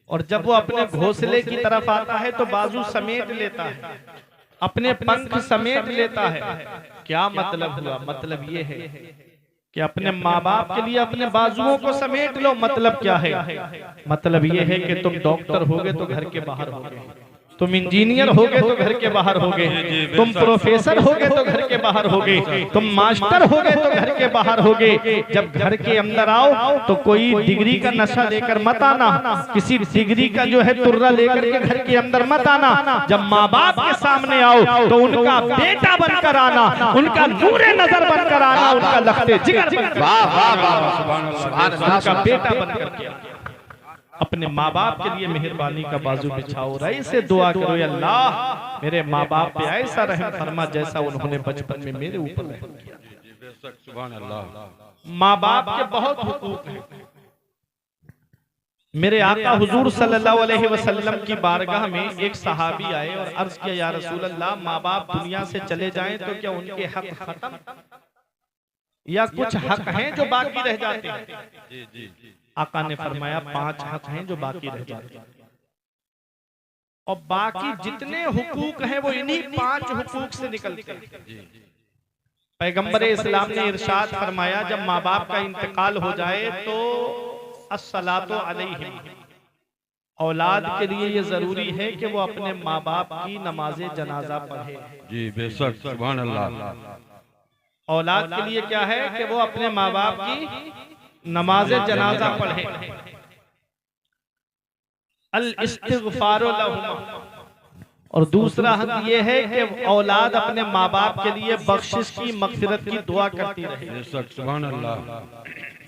S1: और जब वो अपने घोंसले की तरफ आता है तो बाजू समेट लेता है, अपने पंख समेट लेता है। क्या मतलब हुआ? मतलब ये है कि अपने माँ बाप के लिए अपने बाजुओं को समेट लो। मतलब क्या है? मतलब ये है कि तुम डॉक्टर होगे तो घर के बाहर होगे, तुम इंजीनियर होगे तो घर के बाहर होगे, तुम प्रोफेसर होगे तो घर के बाहर होगे, तुम मास्टर होगे तो घर के बाहर होगे। जब घर के अंदर आओ तो कोई डिग्री का नशा लेकर मत आना, किसी डिग्री का जो है तुर्रा लेकर के घर के अंदर मत आना। जब माँ बाप के सामने आओ तो उनका बेटा बनकर आना, उनका नूरे नजर बनकर आना, उनका लखते जिगर बनकर, उनका बेटा बनकर के आना। अपने माँ बाप के लिए मेहरबानी का बाजू बिछाओ, रई से दुआ करो, अल्लाह मेरे माँ बाप पे ऐसा रहम फरमा जैसा उन्होंने बचपन में मेरे ऊपर रहम किया।
S2: सुभान अल्लाह।
S1: माँ बाप के बहुत हुकूक हैं। मेरे आका हुजूर सल्लल्लाहु अलैहि वसल्लम की बारगाह में एक सहाबी आए और अर्ज किया, या रसूल अल्लाह, माँ बाप दुनिया से चले जाएं तो क्या उनके हक खत्म या कुछ हक हैं जो बाकी रह जाते हैं? आका ने फरमाया 5 हक हैं जो बाकी रह जाते हैं, और बाकी जितने हुकूक हैं वो इन्हीं 5 हुकूक से निकलते हैं। पैगंबर इस्लाम ने इरशाद फरमाया, जब माँ बाप का इंतकाल हो जाए तो अस्सलातु अलैहिम, औलाद के लिए ये जरूरी है कि वो अपने माँ बाप की नमाज़े जनाजा पढ़े।
S2: जी बेशक, सुभान अल्लाह।
S1: औलाद के लिए क्या है कि वो अपने माँ बाप की नमाज जनाजा पढ़े। अल इस्तिग़फ़ारु लहुमा, और दूसरा हक ये है कि औलाद अपने माँ बाप के लिए बख्शिश की, मग़फ़िरत की दुआ करती रहे।
S2: सुभान अल्लाह।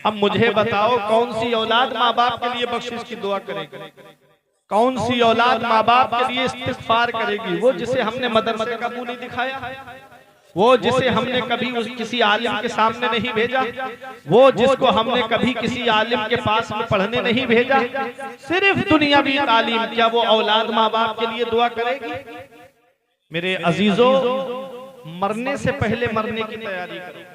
S1: अब मुझे बताओ, कौन सी औलाद माँ बाप के लिए बख्शिश की दुआ करेगी? कौन सी औलाद माँ बाप के लिए इस्तिग़फ़ार करेगी? वो जिसे हमने मदरसे का मुंह नहीं दिखाया, वो जिसे हमने कभी किसी आलिम के सामने नहीं भेजा, वो जिसको हमने कभी किसी आलिम के पास में पढ़ने नहीं भेजा, सिर्फ दुनियावी तालीम, क्या वो औलाद माँ बाप के लिए दुआ करेगी? मेरे अजीजों, मरने से पहले मरने की तैयारी करो।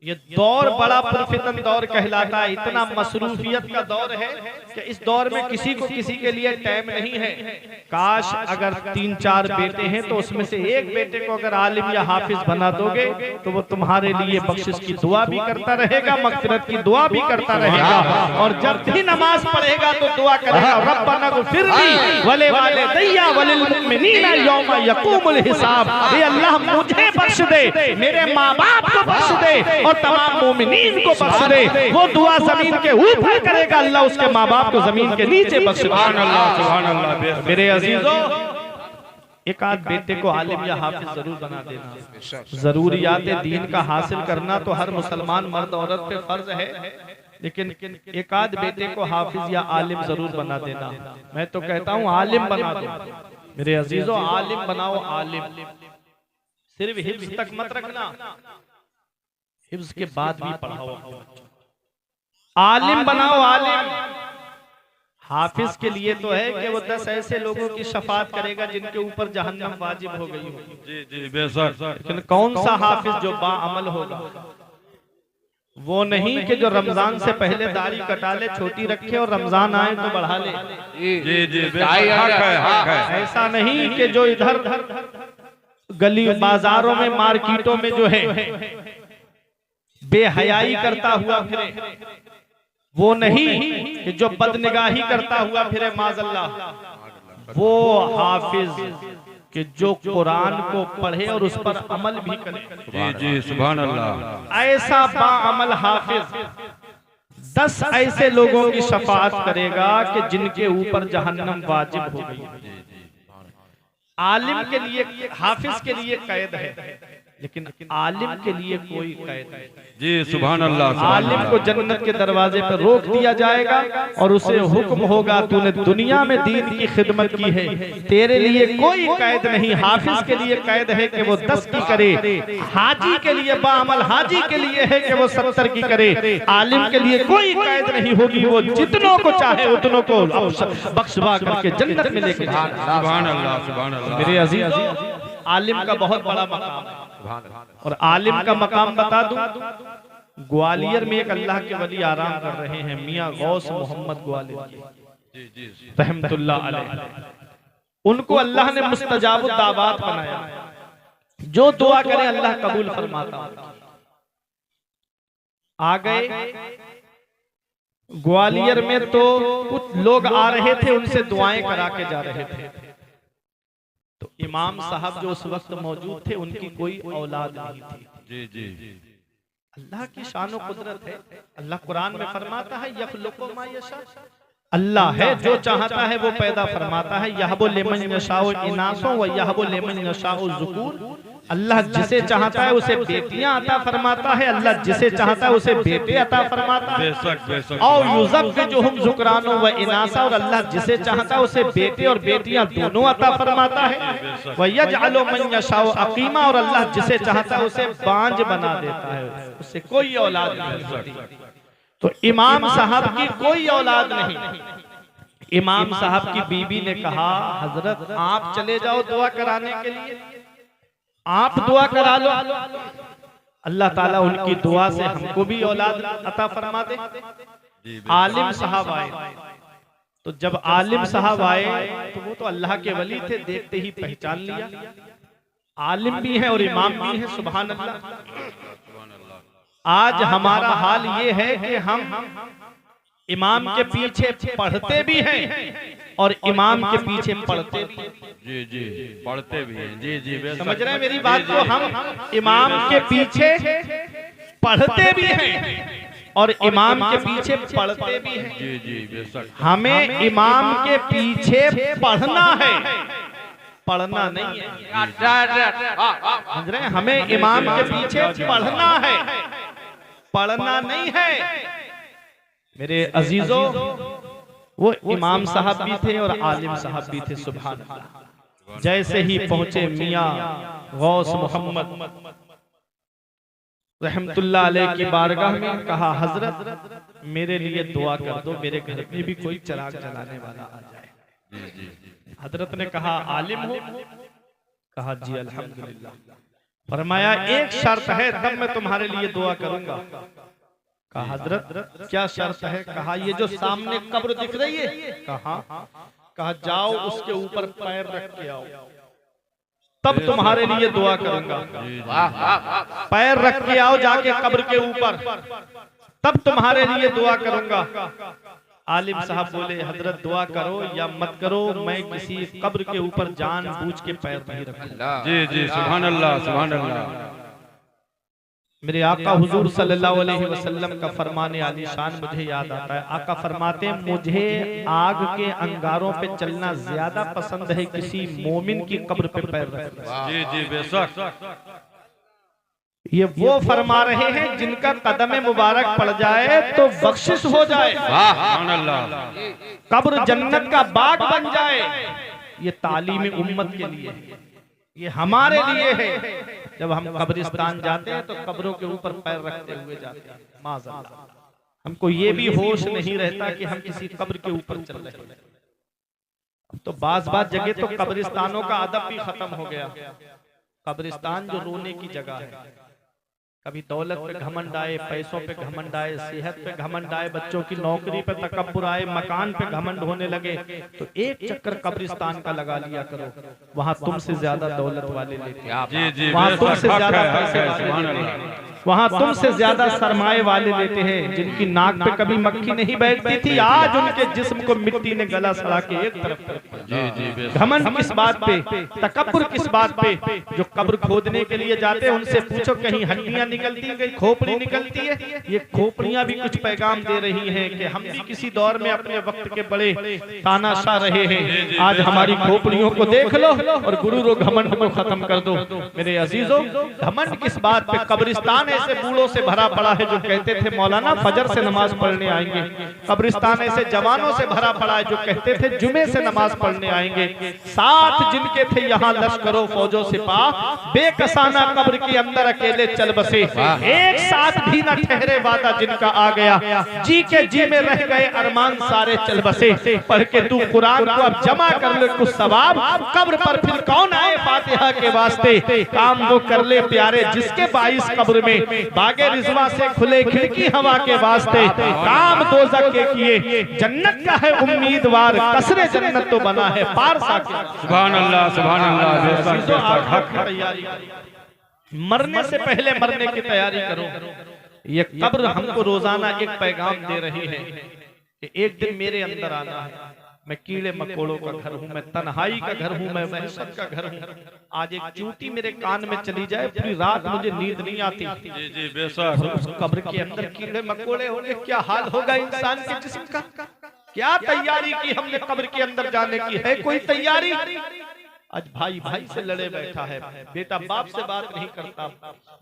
S1: ये दौर बड़ा पुरफितन दौर कहलाता है, इतना मसरूफियत का दौर है कि इस दौर में किसी को किसी के लिए टाइम नहीं है। काश अगर 3-4 बेटे हैं तो उसमें से एक बेटे को अगर आलिम या हाफिज बना दोगे तो वो तुम्हारे लिए बख्शिश की दुआ भी करता रहेगा, मग़फ़िरत की दुआ भी करता रहेगा, और जब भी नमाज पढ़ेगा तो दुआ करेगा, रब्बना ग़फ़िरली वले वालिदैया वलिल मुमिनीना यौमा यक़ूमुल हिसाब। हे अल्लाह, मुझे बख्श दे, मेरे माँ बाप को बख्श दे और तमाम मोमिनीन को बख्श दे। वो दुआ जमीन के ऊपर करेगा, अल्लाह उसके माँ बाप को जमीन के नीचे बख्श देगा।
S2: सुभान अल्लाह।
S1: मेरे अजीजों, एक आध बेटे को आलिम या हाफिज जरूर बना देना। जरूरियात दीन का हासिल करना तो हर मुसलमान मर्द औरत पे फर्ज है, लेकिन एक आध बेटे को हाफिज या आलिम जरूर बना देना। मैं तो कहता हूँ आलिम बना दो मेरे अजीजों, आलिम बनाओ। आलिम सिर्फ हिफ्ज तक मत रखना, हिफ्ज के बाद भी पढ़ाओ। आलिम बनाओ, आलिम। हाफिज के लिए तो है कि वो 10 ऐसे लोगों की शफात करेगा जिनके ऊपर जहन्नम वाजिब हो गई हो।
S2: जी जी बेशक।
S1: लेकिन कौन सा हाफिज जो बाअमल होगा? वो नहीं कि जो रमजान से पहले दाढ़ी कटा ले, छोटी रखे, और रमजान आए तो बढ़ा ले।
S2: जी जी बेशक।
S1: ऐसा नहीं कि जो इधर गली बाजारों में, मार्केटों में जो है बेहयाई करता हुआ फिरे, वो नहीं कि जो बदनिगाही करता हुआ फिरे माज़अल्लाह। वो हाफिज कि जो कुरान को पढ़े और उस पर अमल भी करे।
S2: जी जी सुभान अल्लाह।
S1: ऐसा बाअमल हाफिज 10 ऐसे लोगों की शफाअत करेगा कि जिनके ऊपर जहन्नम वाजिब हो गई। आलिम के लिए, हाफिज के लिए कैद है, लेकिन आलिम के लिए कोई कैद नहीं।
S2: जी सुभान अल्लाह।
S1: आलिम को जन्नत के दरवाजे पर रोक दिया जाएगा और उसे हुक्म होगा, तूने दुनिया में दीन की खिदमत की है, तेरे लिए कोई कैद नहीं। हाफिज के लिए कैद है कि वो 10 की करे, हाजी के लिए बाअमल हाजी के लिए है कि वो 70 की करे। आलिम के लिए कोई कैद नहीं होगी, वो जितनों को चाहे उतनों को बख्शवा करके जन्नत में लेके जाए।
S2: सुभान अल्लाह सुभान अल्लाह।
S1: मेरे अजीज, आलिम का बहुत बड़ा मकाम है, और आलिम का मकाम बता दूं, ग्वालियर में एक अल्लाह के वली आराम कर रहे हैं, मियां गौस मोहम्मद ग्वालियर रहमतुल्लाह अलैह। उनको अल्लाह ने मुस्तजाबुद दावात बनाया, जो दुआ करे अल्लाह कबूल फरमाता। आ गए ग्वालियर में, तो कुछ लोग आ रहे थे, उनसे दुआएं करा के जा रहे थे। तो इमाम साहब जो उस वक्त मौजूद थे, उनकी कोई औलाद नहीं थी।
S2: जी जी,
S1: अल्लाह की शान व कुदरत है। अल्लाह कुरान में फरमाता है यखलुकु मा यशा, अल्लाह है जो चाहता है वो पैदा फरमाता है। यहबु लिमन यशाउ इनासो व यहबु लिमन यशाउ ज़ुकूर, अल्लाह जिसे चाहता है उसे बेटियां अता फरमाता है, अल्लाह जिसे चाहता है उसे बेटे अता फरमाता है।
S2: बेशक बेशक।
S1: और युज़व्विजुहुम ज़ुकरानो व इनासा, और अल्लाह जिसे चाहता है उसे बेटे और बेटियां दोनों अता फरमाता है। व यजअलु मन यशाउ अकीमा, और अल्लाह जिसे चाहता है उसे बांझ बना देता है, उससे कोई औलाद नहीं होती। तो इमाम साहब की कोई औलाद नहीं। इमाम साहब की बीबी ने कहा हजरत आप चले जाओ दुआ कराने के लिए, आप दुआ करा लो, अल्लाह ताला उनकी दुआ से हमको भी औलाद अता फरमा दे। आलिम साहब आए, तो जब आलिम साहब आए तो वो तो अल्लाह के वली थे, देखते ही पहचान लिया। आलिम भी है और इमाम भी है, सुभान अल्लाह। आज हमारा हाल ये है कि हम इमाम के पीछे पढ़ते भी हैं और इमाम के पीछे पढ़ते भी हैं।
S2: जी जी, पढ़ते भी हैं। जी जी,
S1: समझ रहे हैं मेरी बात को? हम इमाम के पीछे पढ़ते भी हैं और इमाम के पीछे पढ़ते भी हैं।
S2: जी जी, बेशक।
S1: हमें इमाम के पीछे पढ़ना है, पढ़ना नहीं है। समझ रहे हैं? हमें इमाम के पीछे पढ़ना है, पढ़ना नहीं है। मेरे अजीजों, वो इमाम साहब भी थे और आलिम साहब भी थे, सुभान अल्लाह। जैसे ही पहुंचे मियां गौस मोहम्मद रहमतुल्लाह अलैह की बारगाह में, कहा हजरत मेरे लिए दुआ कर दो, मेरे घर में भी कोई चिराग जलाने वाला आ जाए। हजरत ने कहा आलिम हो? कहा जी अल्हम्दुलिल्लाह। फरमाया एक शर्त है, तब मैं तुम्हारे लिए दुआ करूंगा। कहा हजरत क्या शर्त है? कहा ये जो सामने कब्र दिख रही है। कहा जाओ उसके ऊपर पैर रख के आओ, तब तुम्हारे लिए दुआ करूंगा। पैर रख के आओ जाके कब्र के ऊपर, तब तुम्हारे लिए दुआ करूंगा। आलिम साहब बोले हजरत दुआ करो या मत करो, मैं किसी कब्र के ऊपर जानबूझ के पैर नहीं रखूंगा।
S2: जी जी, सुभान अल्लाह सुभान अल्लाह।
S1: मेरे आका हुजूर सल्लल्लाहु अलैहि वसल्लम का फरमाने आली शान मुझे याद आता है। आका फरमाते हैं मुझे आग के अंगारों पे चलना ज्यादा पसंद है किसी मोमिन की कब्र पे पैर रखना।
S2: जी जी, बेशक।
S1: ये वो फरमा रहे हैं जिनका कदम मुबारक पड़ जाए तो बख्शिश हो जाए,
S2: सुभान अल्लाह।
S1: कब्र जन्नत का बाग बन जाए। ये तालीम उम्मत के लिए, ये हमारे लिए है। जब हम कब्रिस्तान जाते हैं तो कब्रों के ऊपर पैर रखते हुए जाते हैं, माज़अल्लाह। हमको ये भी होश नहीं रहता कि हम किसी कब्र के ऊपर चल रहे हैं। तो बाज जगह तो कब्रिस्तानों का अदब भी खत्म हो गया। कब्रिस्तान जो रोने की जगह है, कभी दौलत पे घमंड आए, पैसों पे घमंड आए, सेहत पे घमंड आए, बच्चों की नौकरी पे तकब्बुर आए, मकान पे घमंड होने लगे, तो एक चक्कर कब्रिस्तान का लगा लिया करो। वहां तुमसे ज्यादा दौलत वाले लेते हैं, वहां तुमसे ज्यादा पैसे वाले लेते हैं, वहां तुमसे ज्यादा सरमाए वाले लेते हैं, जिनकी नाक पे कभी मक्खी नहीं बैठती थी, आज उनके जिस्म को मिट्टी ने गला सड़ा के एक तरफ। घमंड किस बात पे, तकब्बुर किस बात पे? जो कब्र खोदने के लिए जाते हैं उनसे पूछो कहीं हड्डियां निकलती है, कहीं खोपड़ी निकलती है? ये खोपड़ियां भी कुछ पैगाम दे रही हैं कि हम भी किसी दौर में अपने वक्त के बड़े तानाशाह रहे हैं। आज हमारी खोपड़ियों को देख लो और गुरूर और घमंड को खत्म कर दो। मेरे अजीजों, घमंड किस बात पे? कब्रिस्तान ऐसे बूढ़ों से भरा पड़ा है जो कहते थे मौलाना फजर से नमाज पढ़ने आएंगे। कब्रिस्तान ऐसे जवानों से भरा पड़ा है जो कहते थे जुमे से नमाज पढ़ने आएंगे। साथ जिनके थे यहाँ लश्करों फौजों सिपाह, बेकसाना कब्र के अंदर अकेले चल बसे, एक साथ भी न ठहरे वादा जिनका आ गया, जी के जी में रह गए अरमान सारे चल बसे। पढ़ के तू कुरान को अब जमा कर ले कुछ सवाब, कब्र पर फिर कौन आए फातिहा के वास्ते। काम वो कर ले प्यारे जिसके 22 कब्र में बागे रिजवा से खुले खिड़की हवा के वास्ते। काम दोज़ख के किए जन्नत का है उम्मीदवार, कसरे जन्नत तो बना है पार साके।
S2: सुभान अल्लाह सुभान अल्लाह।
S1: मरने से पहले मरने की तैयारी करो। ये कब्र हमको रोजाना एक पैगाम दे रही है कि एक दिन मेरे अंदर आना है। मैं कीड़े मकोड़ों का घर हूँ, मैं तन्हाई का घर हूँ, मैं वहशत का घर हूँ। आज एक चूंटी मेरे कान में चली जाए, पूरी रात मुझे नींद नहीं आती।
S2: जी जी बेशक।
S1: उस कब्र के अंदर कीड़े मकोड़े होंगे, क्या हाल होगा इंसान के जिस्म का। क्या तैयारी की हमने कब्र के अंदर जाने की, है कोई तैयारी? आज भाई भाई से लड़े बैठा है, बेटा बाप से बात नहीं करता,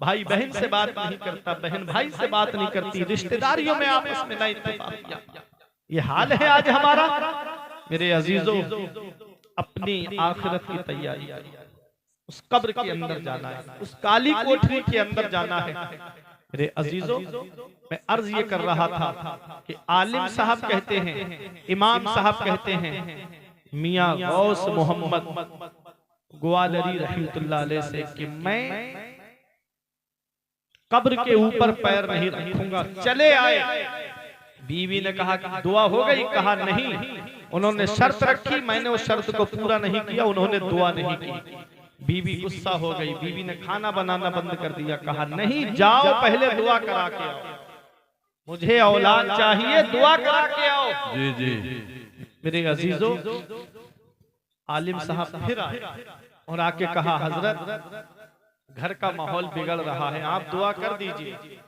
S1: भाई बहन से बात नहीं करता, बहन भाई से बात नहीं करती, रिश्तेदारियों में आपस में ना इत्तेफाक। ये हाल है आज हमारा। मेरे अजीजों, अपनी आखिरत की तैयारी, उस कब्र के अंदर जाना है, उस काली कोठरी के अंदर जाना है। मेरे अजीजों, मैं अर्ज ये कर रहा था कि आलिम साहब कहते हैं, इमाम साहब कहते हैं, मियां गौस मोहम्मद ग्वालरी रहमतुल्लाह अलैह से कि मैं कब्र के ऊपर पैर नहीं रखूंगा। चले आए, बीवी ने कहा कि दुआ हो गई, कहा नहीं। उन्होंने शर्त रखी, मैंने उस शर्त को पूरा नहीं किया, उन्होंने दुआ नहीं की। बीवी गुस्सा हो गई, बीवी ने खाना बनाना बंद कर दिया, कहा नहीं, जाओ पहले दुआ करा के आओ, मुझे औलाद चाहिए, दुआ करा के आओ।
S2: जी जी।
S1: मेरे अजीजों, आलिम साहब फिर आए और आके कहा, हजरत घर का माहौल बिगड़ रहा है, आप दुआ कर दीजिए।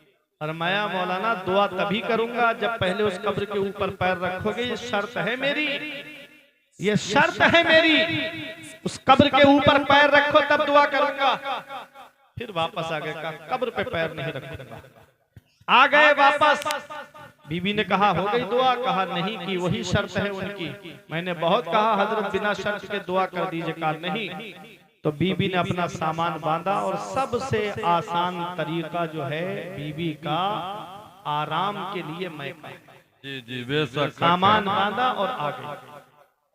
S1: फरमाया, मौलाना दुआ तभी करूंगा जब पहले उस कब्र के ऊपर पैर रखोगे। ये शर्त है मेरी, ये शर्त है मेरी, उस कब्र के ऊपर पैर रखो तब दुआ करूंगा। फिर वापस आ गए, कहा कब्र पे पैर नहीं रखूंगा। आ गए वापस, बीबी ने कहा हो गई दुआ, कहा नहीं की, वही शर्त है उनकी। मैंने बहुत कहा हजरत बिना शर्त के दुआ कर दीजिए, कहा नहीं। तो बीबी ने अपना सामान बांधा और सबसे आसान तरीका जो है बीबी का आराम के लिए मैका,
S2: जी जी बेशक,
S1: सामान बांधा और आ गई।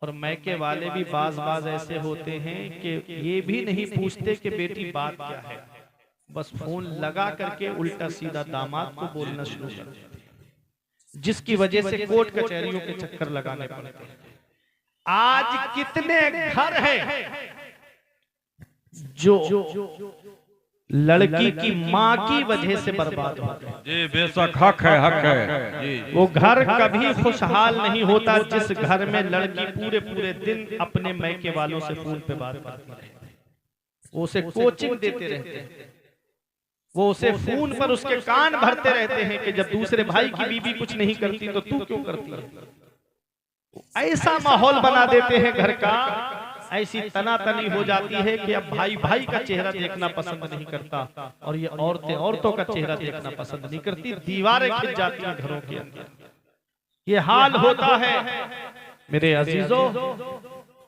S1: और मैके वाले भी बाज ऐसे होते हैं कि ये भी नहीं पूछते कि बेटी बात क्या है, बस फोन लगा करके उल्टा सीधा दामाद को बोलना शुरू कर देते हैं, जिसकी वजह से कोर्ट कचहरियों के चक्कर लगाने पड़ते हैं। आज कितने घर हैं जो लड़की की माँ की वजह से बर्बाद हो गए।
S2: जी बेशक, हक है, हक है जी।
S1: वो घर कभी खुशहाल नहीं होता जिस घर में लड़की पूरे पूरे दिन अपने मैके वालों से फोन पे बात करती रहती है, वो उसे कोचिंग देते रहते हैं, वो उसे फोन पर उसके कान भरते रहते हैं कि जब दूसरे भाई की बीवी कुछ नहीं करती तो तू क्यों करती है। ऐसा माहौल बना देते हैं घर का, ऐसी तनातनी हो जाती है कि अब भाई भाई का चेहरा देखना पसंद नहीं करता और ये औरतें औरतों का चेहरा देखना पसंद नहीं करती, दीवारें खिंच जाती हैं घरों के अंदर। ये हाल होता है। मेरे अजीजों,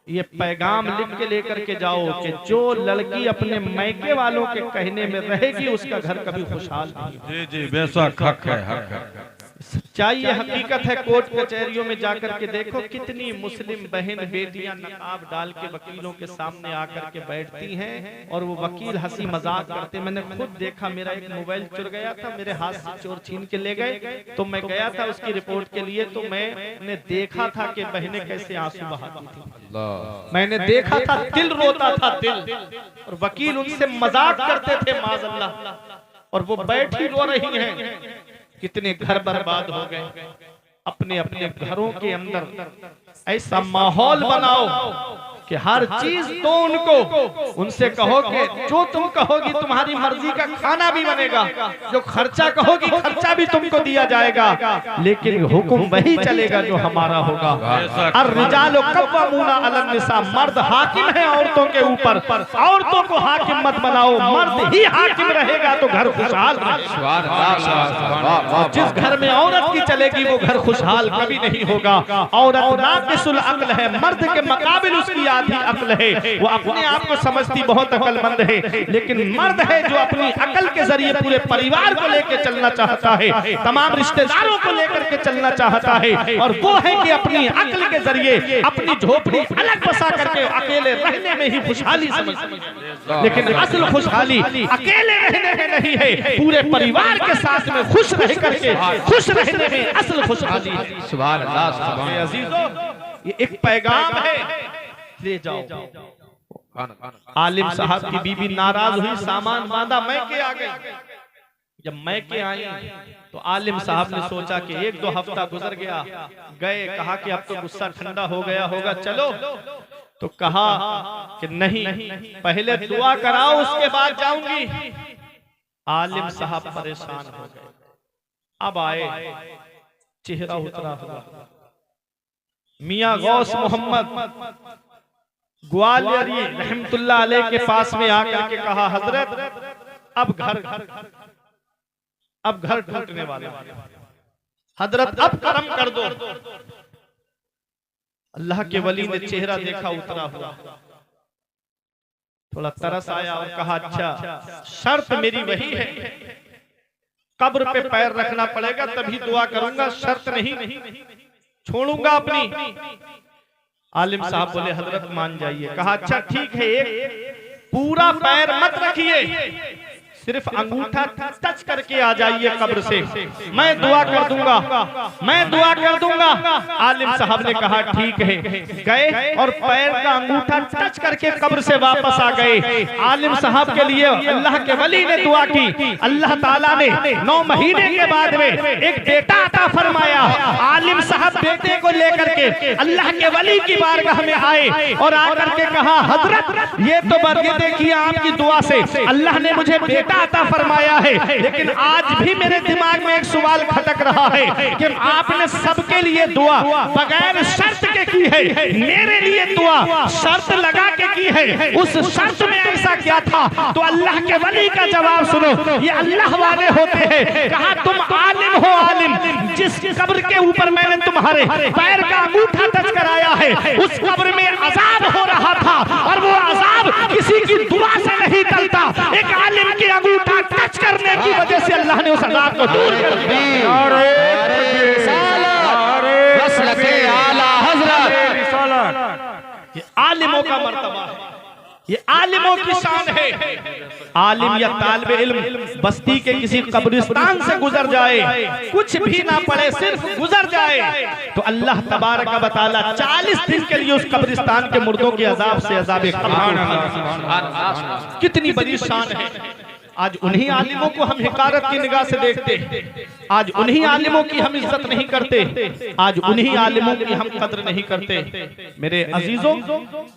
S1: ये पैगाम लिख के लेकर के जाओ कि जो लड़की अपने मैके वालों के कहने में रहेगी उसका घर कभी खुशहाल नहीं।
S2: जी जी बेशक, हक है, हक है।
S1: सच्चाई ये हकीकत है। कोर्ट कचहरियों में जाकर के देखो कितनी मुस्लिम बहन बेटियां नकाब डाल के वकीलों के सामने आकर के बैठती हैं और वो वकील हंसी मजाक करते। मैंने खुद देखा, मेरा एक मोबाइल चुर गया था, मेरे हाथ से चोर छीन के ले गए, तो मैं गया था उसकी रिपोर्ट के लिए, तो मैंने देखा था कि बहनें कैसे आंसू बहाती थी, मैंने देखा था, दिल रोता था दिल, और वकील उनसे मजाक करते थे माज़अल्लाह, और वो बैठी रो रही हैं। कितने घर बर्बाद हो गए। अपने अपने घरों के अंदर ऐसा माहौल बनाओ कि हर चीज दो उनको, उनसे कहो कि जो तुम कहोगी तुम्हारी मर्जी का खाना भी बनेगा, जो खर्चा कहोगी खर्चा भी तुमको दिया जाएगा, लेकिन हुक्म वही चलेगा जो हमारा होगा। अर्रिजालु कव्वामूना अलन निसा, मर्द हाकिम है औरतों के ऊपर, औरतों को हाकिम मत बनाओ, मर्द ही हाकिम रहेगा तो घर खुशहाल रहेगा। जिस घर में औरत की चलेगी वो घर खुशहाल कभी नहीं होगा। औरत नाक़िसुल अक्ल है, मर्द के मुकाबिल उसकी आधी अक्ल है, वो अपने आप को समझती बहुत अक्लमंद है, लेकिन मर्द है जो अपनी अक्ल के जरिए पूरे परिवार को लेकर चलना चाहता है, तमाम रिश्तेदारों को लेकर के चलना चाहता है, और वो है कि अपनी अक्ल के जरिए अपनी झोपड़ी अलग बसा करके अकेले रहने में ही खुशहाली समझती, लेकिन असल खुशहाली अकेले रहने में नहीं है, पूरे परिवार के साथ में खुश रह करके खुश रहने में असल खुशहाली।
S4: सुभान अल्लाह, सुभान अल्लाह।
S1: अजीजों, ये एक पैगाम है, ले जाओ। आलिम साहब की बीबी नाराज हुई, सामान बांधा, मैं के आ गई। जब मैं के आई तो आलिम साहब ने सोचा कि 1-2 हफ्ता गुजर गया, गए, कहा कि अब तो गुस्सा ठंडा हो गया होगा, चलो। तो कहा कि नहीं, पहले दुआ कराओ उसके बाद जाऊंगी। आलिम साहब परेशान हो गए। अब आए, चेहरा उतरा हुआ। मियां गौस मोहम्मद ग्वालियरी रहमतुल्लाह अलैह के पास में आकर के कहा, हजरत अब घर टूटने वाला, हजरत अब करम कर दो। अल्लाह के वली ने चेहरा देखा उतरा हुआ, थोड़ा तरस आया और कहा, अच्छा शर्त मेरी वही है, कब्र पे पैर रखना पड़ेगा तभी दुआ करूंगा, शर्त नहीं छोड़ूंगा अपनी। आलिम साहब बोले, हजरत मान जाइए। कहा, अच्छा ठीक है, एक पूरा पैर मत रखिए, सिर्फ अंगूठा टच करके आ जाइए कब्र से, मैं दुआ कर दूंगा, मैं दुआ कर दूंगा। आलिम साहब ने कहा ठीक है, गए और पैर का अंगूठा टच करके कब्र से वापस आ गए। आलिम साहब के लिए अल्लाह के वली ने दुआ की, अल्लाह ताला ने 9 महीने के बाद में एक बेटा अता फरमाया। आलिम साहब बेटे को लेकर के अल्लाह के वली की बारगाह में आए और आकर के कहा, हजरत ये तो बरकत देखिए आपकी दुआ से अल्लाह ने मुझे बेटा अता फरमाया है, लेकिन आज भी मेरे दिमाग में एक सवाल खटक रहा है कि आपने सबके लिए दुआ बगैर शर्त के की है, मेरे लिए दुआ शर्त लगा के की है, उस शर्त में ऐसा क्या था? तो अल्लाह के वली का जवाब सुनो, ये अल्लाह वाले होते हैं। कहा, तुम आलिम हो, आलिम जिस कब्र के ऊपर मैंने तुम्हारे पैर का अंगूठा टच कराया है, उस कब्र में अजाब हो रहा था और वो अजाब किसी की दुआ से नहीं टलता, एक आलिम के अंगूठा टच करने की वजह से अल्लाह ने उस अजाब को दूर कर दिया। ये आलिमों का मर्तबा है, ये आलिमों की शान है। आलिम या तालिब इल्म बस्ती के किसी कब्रिस्तान से गुजर जाए, कुछ भी ना पड़े, सिर्फ गुजर जाए, तो अल्लाह तबारक व तआला 40 दिन के लिए उस कब्रिस्तान के मुर्दों के अजाब से अजाब कब्र। कितनी बड़ी शान है। आज उन्हीं आलिमों को हम हिकारत की निगाह से देखते, आज उन्हीं आलिमों की हम इज्जत नहीं करते, आज उन्हीं आलिमों की हम कद्र नहीं करते। मेरे अजीजों,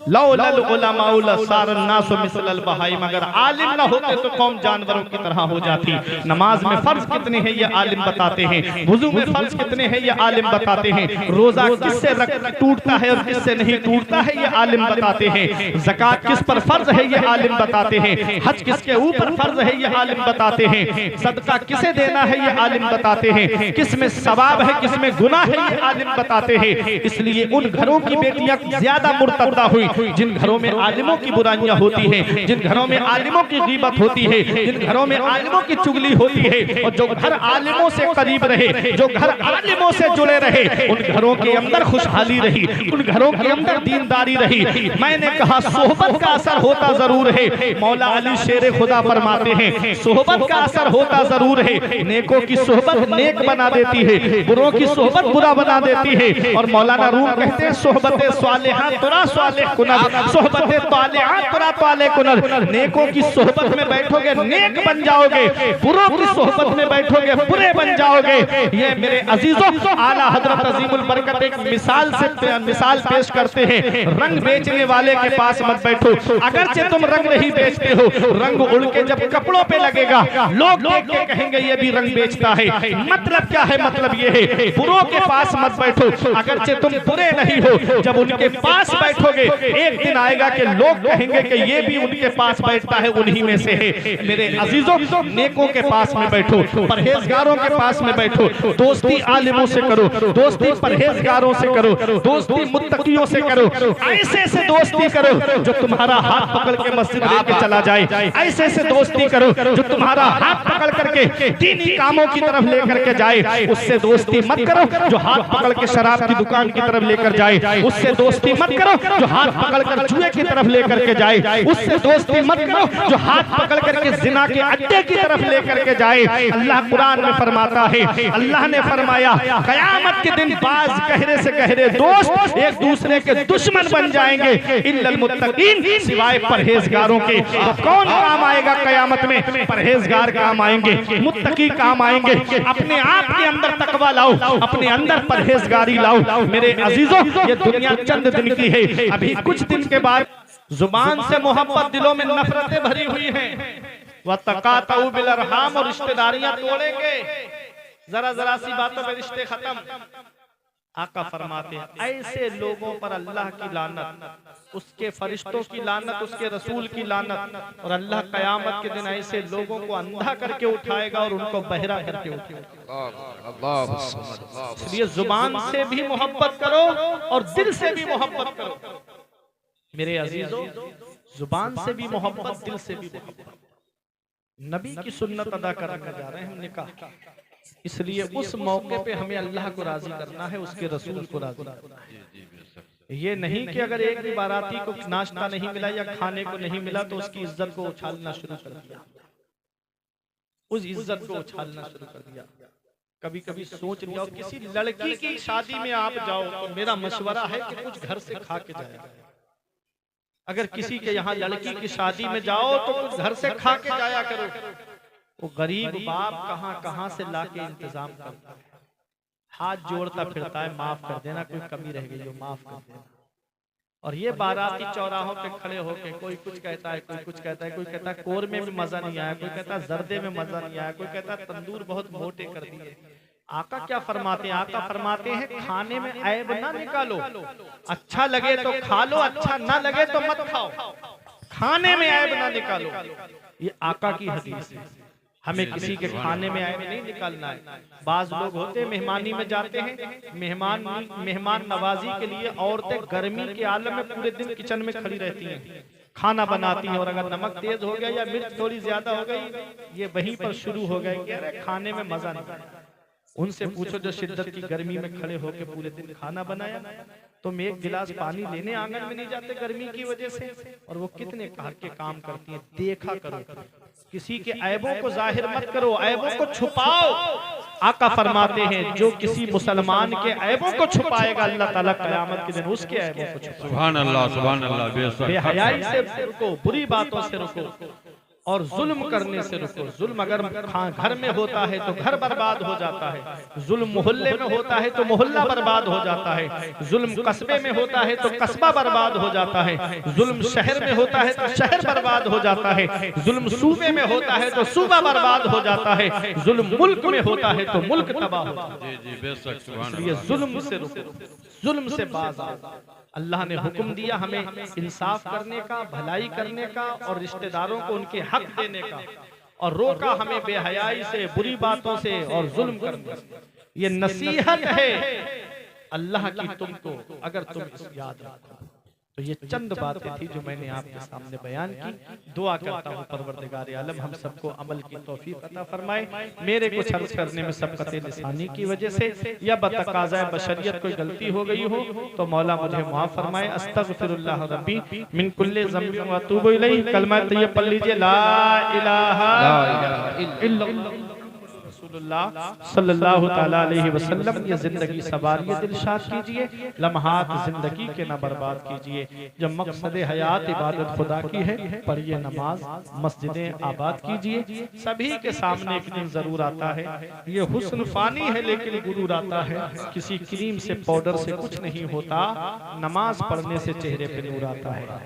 S1: लौलल उलमाउ लसारन नासु मिसलल बहाइम, अगर आलिम ना होते तो कौम जानवरों की तरह हो जाती। नमाज में फर्ज कितने हैं ये आलिम बताते हैं, वुजू में फर्ज कितने हैं ये आलिम बताते हैं, रोजा किससे टूटता है और किससे नहीं टूटता है ये आलिम बताते हैं, ज़कात किस पर फर्ज है ये आलिम बताते हैं, हज किसके ऊपर फर्ज है ये आलिम बताते हैं, सदका किसे देना है ये आलिम बताते हैं, किसमें सवाब है किसमें गुनाह है ये आलिम बताते हैं। इसलिए उन घरों की बेटियां ज्यादा मुर्तदा हुई जिन घरों में आलिमों की बुराइयां होती हैं, जिन घरों में आलिमों की गीबत होती है, जिन घरों में आलिमों की चुगली होती है। और जो घर आलिमों से करीब रहे, जो घर आलिमों से जुड़े रहे, उन घरों के अंदर खुशहाली रही, उन घरों के अंदर दीनदारी रही। मैंने कहा सोहबत का असर होता जरूर है, मौला अली शेर खुदा फरमाते हैं सोहबत का असर होता जरूर है। नेकों की सोहबत नेक बना देती है, बुरों की सोहबत बुरा बना देती है। और मौलाना रूम कहते हैं सोहबत स्वालिहा तुरा स्वालिह कुनर, सोहबत तालिहा तुरा तालिह कुनर। नेकों की सोहबत में बैठोगे नेक बन जाओगे, बुरों की सोहबत में बैठोगे बुरे बन जाओगे। ये मेरे अजीजों, आला हजरत अजीमुल बरकत एक मिसाल पेश करते हैं, रंग बेचने वाले के पास मत बैठो। अगरचे तुम रंग नहीं बेचते हो, रंग उड़ के जब कपड़ों पे लगेगा लोग देख के कहेंगे ये भी रंग बेचता है। मतलब क्या है? मतलब ये है बुरों के पास मत बैठो, अगरचे तुम बुरे नहीं हो। जब उनके पास बैठोगे एक दिन आएगा कि लोग कहेंगे कि ये भी उनके पास बैठता है, उन्हीं में से है। मेरे अजीजों, नेकों के पास में बैठो, परहेजगारों के पास में बैठो। दोस्ती आलिमों से करो, दोस्ती परहेजगारों से करो, दोस्ती मुत्तकियों से करो। ऐसे से दोस्ती करो जो तुम्हारा हाथ पकड़ के मस्जिद लेके चला जाए, ऐसे से दोस्ती करो जो तुम्हारा हाथ पकड़ करके दीनी कामों की तरफ लेकर के जाए। उससे दोस्ती मत करो जो हाथ पकड़ के शराब की दुकान की तरफ लेकर जाए, उससे दोस्ती मत करो जो हाथ पकड़ कर जुए की तरफ लेकर के जाए, उससे दोस्ती मत करो जो हाथ पकड़ करके जिना के अड्डे की तरफ लेकर के जाए। अल्लाह कुरान में फरमाता है, अल्लाह ने फरमाया कयामत के दिन बाज गहरे से गहरे दोस्त एक दूसरे के दुश्मन बन जाएंगे, इल्लल मुत्तकीन, सिवाय परहेजगारों के। कौन काम आएगा कयामत कयामत में परहेजगार काम आएंगे, मुत्तकी काम आएंगे। अपने आप के अंदर तकवा लाओ, अपने अंदर परहेजगारी लाओ। मेरे अजीजों, ये दुनिया चंद दिन की है, अभी कुछ दिन के बाद जुबान से मोहब्बत, दिलों में नफरतें भरी हुई हैं। वह तकातऊ बिल अरहाम, और रिश्तेदारियां तोड़ेंगे, जरा जरा सी बातों में रिश्ते खत्म। आका फरमाते हैं ऐसे लोगों पर अल्लाह की लानत, उसके फरिश्तों की लानत, उसके रसूल की लानत, और अल्लाह कयामत के दिन ऐसे लोगों को अंधा करके उठाएगा और उनको बहरा करके उठाएगा। इसलिए जुबान से भी मोहब्बत करो और दिल से भी मोहब्बत करो। मेरे अजीजों, जुबान से भी मोहब्बत, दिल से भी मोहब्बत। नबी की सुन्नत अदा करने जा रहे हैं हम निकाह, इसलिए उस मौके पे हमें अल्लाह को राजी करना है, उसके रसूल को राजी करना है। ये नहीं कि अगर एक भी बाराती को नाश्ता नहीं मिला या खाने को नहीं मिला तो उसकी इज्जत को उछालना शुरू कर दिया, उस इज्जत को उछालना शुरू कर दिया। कभी कभी सोच लिया, किसी लड़की की शादी में आप जाओ तो मेरा मशवरा है कि कुछ घर से खा के जाया। अगर किसी के यहाँ लड़की की शादी में जाओ तो कुछ घर से खा के जाया करो। वो गरीब बाप कहाँ कहाँ से लाके इंतजाम करता है, हाथ जोड़ता फिरता है, माफ कर देना, कोई कमी रह गई हो माफ कर देना। और ये बाराती चौराहों पे खड़े होके कोई कुछ कहता है, कोई कुछ कहता है, कोई कहता है कोरमे में मजा नहीं आया, कोई कहता है जर्दे में मजा नहीं आया, कोई कहता है तंदूर बहुत मोटे कर दिए। आका क्या फरमाते हैं? आका फरमाते हैं खाने में ऐब ना निकालो, अच्छा लगे तो खा लो, अच्छा ना लगे तो मत खाओ, खाने में ऐब ना निकालो। ये आका की हदीस है। हमें किसी के खाने में ऐब नहीं निकालना है। बाज लोग होते मेहमानी में जाते हैं, मेहमान नवाजी के लिए औरतें गर्मी के आलम में पूरे दिन किचन में खड़ी रहती हैं, खाना बनाती हैं, और अगर नमक तेज हो गया या मिर्च थोड़ी ज्यादा हो गई, ये वहीं पर शुरू हो गए कि अरे खाने में मजा नहीं। उनसे पूछो जो शिद्दत की गर्मी में खड़े होकर पूरे दिन खाना बनाया, तुम एक गिलास पानी लेने आंगन में नहीं जाते गर्मी की वजह से, और वो कितने के काम करती हैं। देखा करो, किसी के ऐबों को जाहिर मत करो, ऐबों को छुपाओ। आका फरमाते हैं जो किसी मुसलमान के ऐबों को छुपाएगा अल्लाह ताला क़यामत के दिन उसके ऐबों को छुपाएगा।
S2: सुभान अल्लाह, सुभान अल्लाह।
S1: बेहयाई से रुको, बुरी बातों से रुको, और जुल्म करने से रुको। जुल्म अगर घर में होता है तो घर बर्बाद हो जाता है, जुल्म मोहल्ले में होता है तो मोहल्ला बर्बाद हो जाता है, जुल्म कस्बे में होता है तो कस्बा बर्बाद हो जाता है, जुल्म शहर में होता है तो शहर बर्बाद हो जाता है, जुल्म सूबे में होता है तो सूबा बर्बाद हो जाता है, जुल्म मुल्क में होता है तो मुल्क तबाह हो जाता है। इसलिए जुल्म से रुको, जुल्म से बाज आओ। अल्लाह ने हुक्म दिया हमें इंसाफ करने का, भलाई करने का, और रिश्तेदारों को उनके हक देने का, और रोका हमें बेहयाई से, बुरी बातों से और जुल्म करने से। ये नसीहत है अल्लाह की तुमको, अगर तुम इस याद रखो। तो ये चंद बातें थी जो मैंने आपके सामने बयान की। दुआ करता हूँ परवरदिगार आलम हम सबको अमल की तौफीक अता फरमाए। मेरे कुछ अर्ज करने में सबकते लिसानी की वजह से या बतकाज़ा बशरियत कोई गलती हो गई हो तो मौला मुझे माफ फरमाए। अस्तगफिरुल्लाह रब्बी मिन कुल्ली ज़ंबिन व अतूबु इलैहि। कलमा तैयब पढ़ लीजिए, ला इलाहा इल्लल्लाह सल्लल्लाहु ताला अलैहि वसल्लम। ये जिंदगी सवारिए दिलशाद कीजिए, लम्हात जिंदगी के न बर्बाद कीजिए। जब मकसद हयात इबादत खुदा की है, पढ़िए नमाज, मस्जिदें आबाद कीजिए। सभी के सामने एक दिन जरूर आता है, ये हुस्न फानी है लेकिन गुरूर आता है। किसी क्रीम से पाउडर से कुछ नहीं होता, नमाज पढ़ने से चेहरे पे नूर आता है।